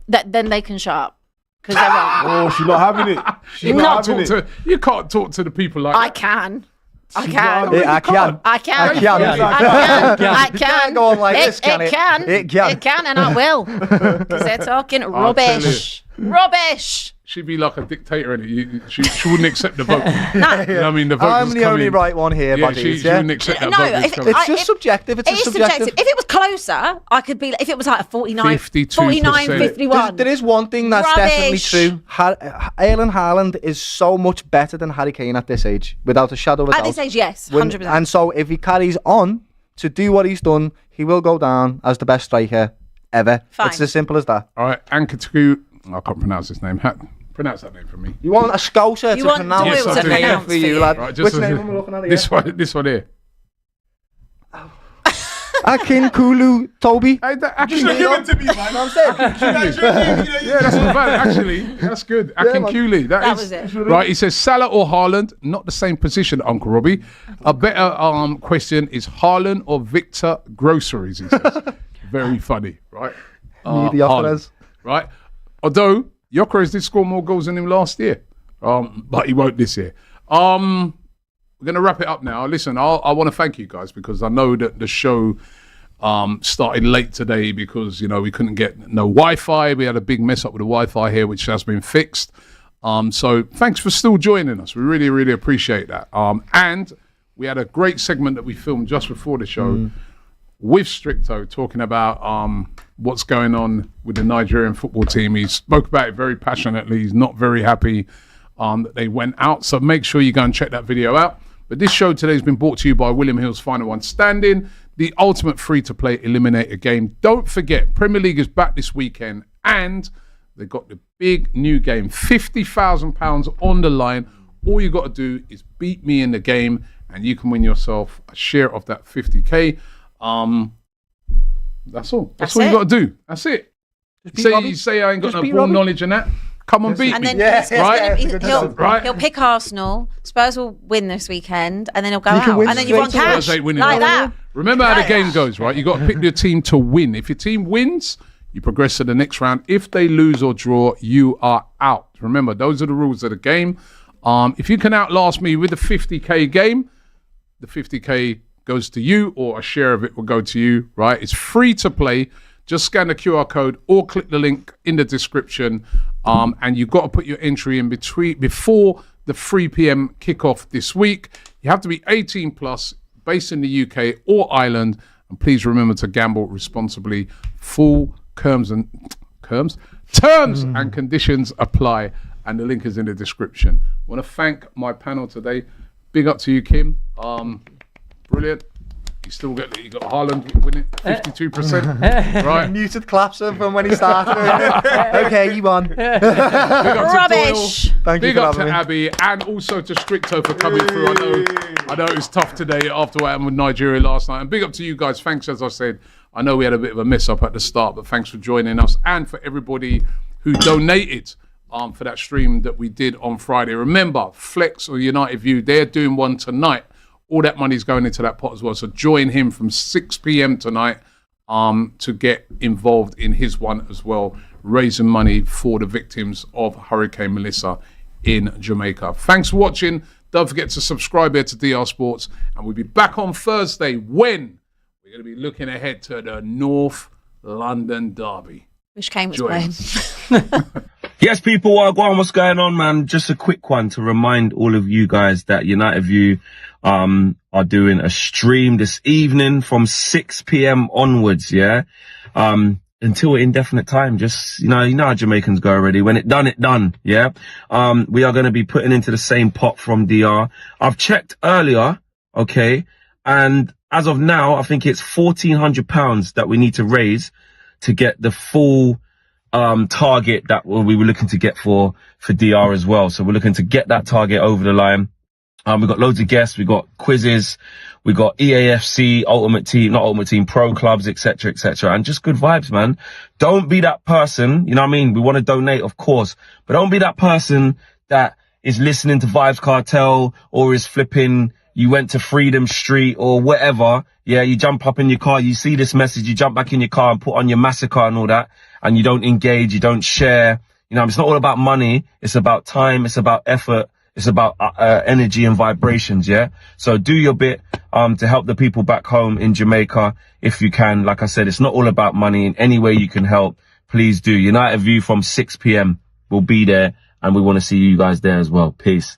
then they can shut up because they won't. Oh, she's not having it. She's You not can't, having talk it. you can't talk to the people like I that. can. I She's can. not Yeah, I can. I can. I can. I can. can't go on like this, can it? It can. It can. It can, and I will. Because they're talking rubbish. Rubbish. She'd be like a dictator in it. She wouldn't accept the vote. You know what I mean? The vote I'm was the only coming. right one here, Yeah, buddies. she wouldn't accept that No, vote. was if- coming. It's just subjective. It's It is just subjective. subjective. If it was closer, I could be. If it was like a 49, 52%. 49, 51. There is one thing that's definitely Rubbish. true. Erling Haaland is so much better than Harry Kane at this age, without a shadow of a doubt. At this age, yes, When- 100%. And so if he carries on to do what he's done, he will go down as the best striker ever. Fine. It's as simple as that. All right, Ankatu. I can't pronounce his name. Pronounce that name for me. You want a Scouser You to want pronounce Yes, I to do. pronounce for you, lad. Right, Which name am I looking at here? this one here. Akin Kulu Toby. Hey, that, Just actually, give it to me, man. I'm saying. yeah, that's not bad. Actually, that's good. Akin man. Cooley. That was it. Right, he says Salah or Haaland, not the same position, Uncle Robbie. A better question is Haaland or Victor Groceries, he says. Very funny, right? Mediocres. Right? Although, Gyökeres did score more goals than him last year. But he won't this year. We're going to wrap it up now. Listen, I want to thank you guys because I know that the show started late today because, you know, we couldn't get no Wi-Fi. We had a big mess up with the Wi-Fi here, which has been fixed. So thanks for still joining us. We really, really appreciate that. And we had a great segment that we filmed just before the show with Stricto talking about what's going on with the Nigerian football team. He spoke about it very passionately. He's not very happy that they went out. So make sure you go and check that video out. But this show today has been brought to you by William Hill's Final One Standing, the ultimate free-to-play eliminator game. Don't forget, Premier League is back this weekend, and they've got the big new game, £50,000 on the line. All you got to do is beat me in the game, and you can win yourself a share of that 50K. That's all. That's all you got to do. That's it. You say I ain't got no ball knowledge and that. Come on, beat And me. then right? he'll pick Arsenal. Spurs will win this weekend, and then he'll go You can out. win And then you've won straight away. cash Spurs ain't winning like nothing. that. Remember how the game goes, right? You got to pick your team to win. If your team wins, you progress to the next round. If they lose or draw, you are out. Remember, those are the rules of the game. If you can outlast me with the 50K game, the 50K goes to you, or a share of it will go to you, right? It's free to play. Just scan the QR code or click the link in the description. And you've got to put your entry in before the 3 p.m. kickoff this week. You have to be 18 plus, based in the UK or Ireland. And please remember to gamble responsibly. Full terms and conditions apply. And the link is in the description. I want to thank my panel today. Big up to you, Kim. Brilliant. You got Haaland winning 52%. Right. Muted claps from when he started. Okay, you won. Big up to Rubbish. Doyle. Thank you Big for up to having me. Abby, and also to Stricto for coming through. I know it was tough today after what happened with Nigeria last night. And big up to you guys. Thanks, as I said. I know we had a bit of a mess up at the start, but thanks for joining us and for everybody who donated for that stream that we did on Friday. Remember, Flex or United View, they're doing one tonight. All that money's going into that pot as well. So join him from 6 p.m. tonight to get involved in his one as well. raising money for the victims of Hurricane Melissa in Jamaica. Thanks for watching. Don't forget to subscribe here to DR Sports, and we'll be back on Thursday when we're going to be looking ahead to the North London derby. Wish Kane was playing. Yes, people, what's going on, man? Just a quick one to remind all of you guys that United View are doing a stream this evening from 6 p.m. onwards, yeah? Until an indefinite time. Just, you know how Jamaicans go already. When it done, yeah? We are going to be putting into the same pot from DR. I've checked earlier, okay? And as of now, I think it's £1,400 that we need to raise to get the full target that we were looking to get for DR as well. So we're looking to get that target over the line. We've got loads of guests, we've got quizzes, we've got EAFC, not Ultimate Team, pro clubs, etc., and just good vibes, man. Don't be that person, you know what I mean? We want to donate, of course, but don't be that person that is listening to Vibes Cartel or is flipping, you went to Freedom Street or whatever. Yeah, you jump up in your car, you see this message, you jump back in your car and put on your massacre and all that, and you don't engage, you don't share. You know, it's not all about money, it's about time, it's about effort. It's about energy and vibrations, yeah? So do your bit to help the people back home in Jamaica if you can. Like I said, it's not all about money. In any way you can help, please do. United View from 6 p.m. We'll be there, and we want to see you guys there as well. Peace.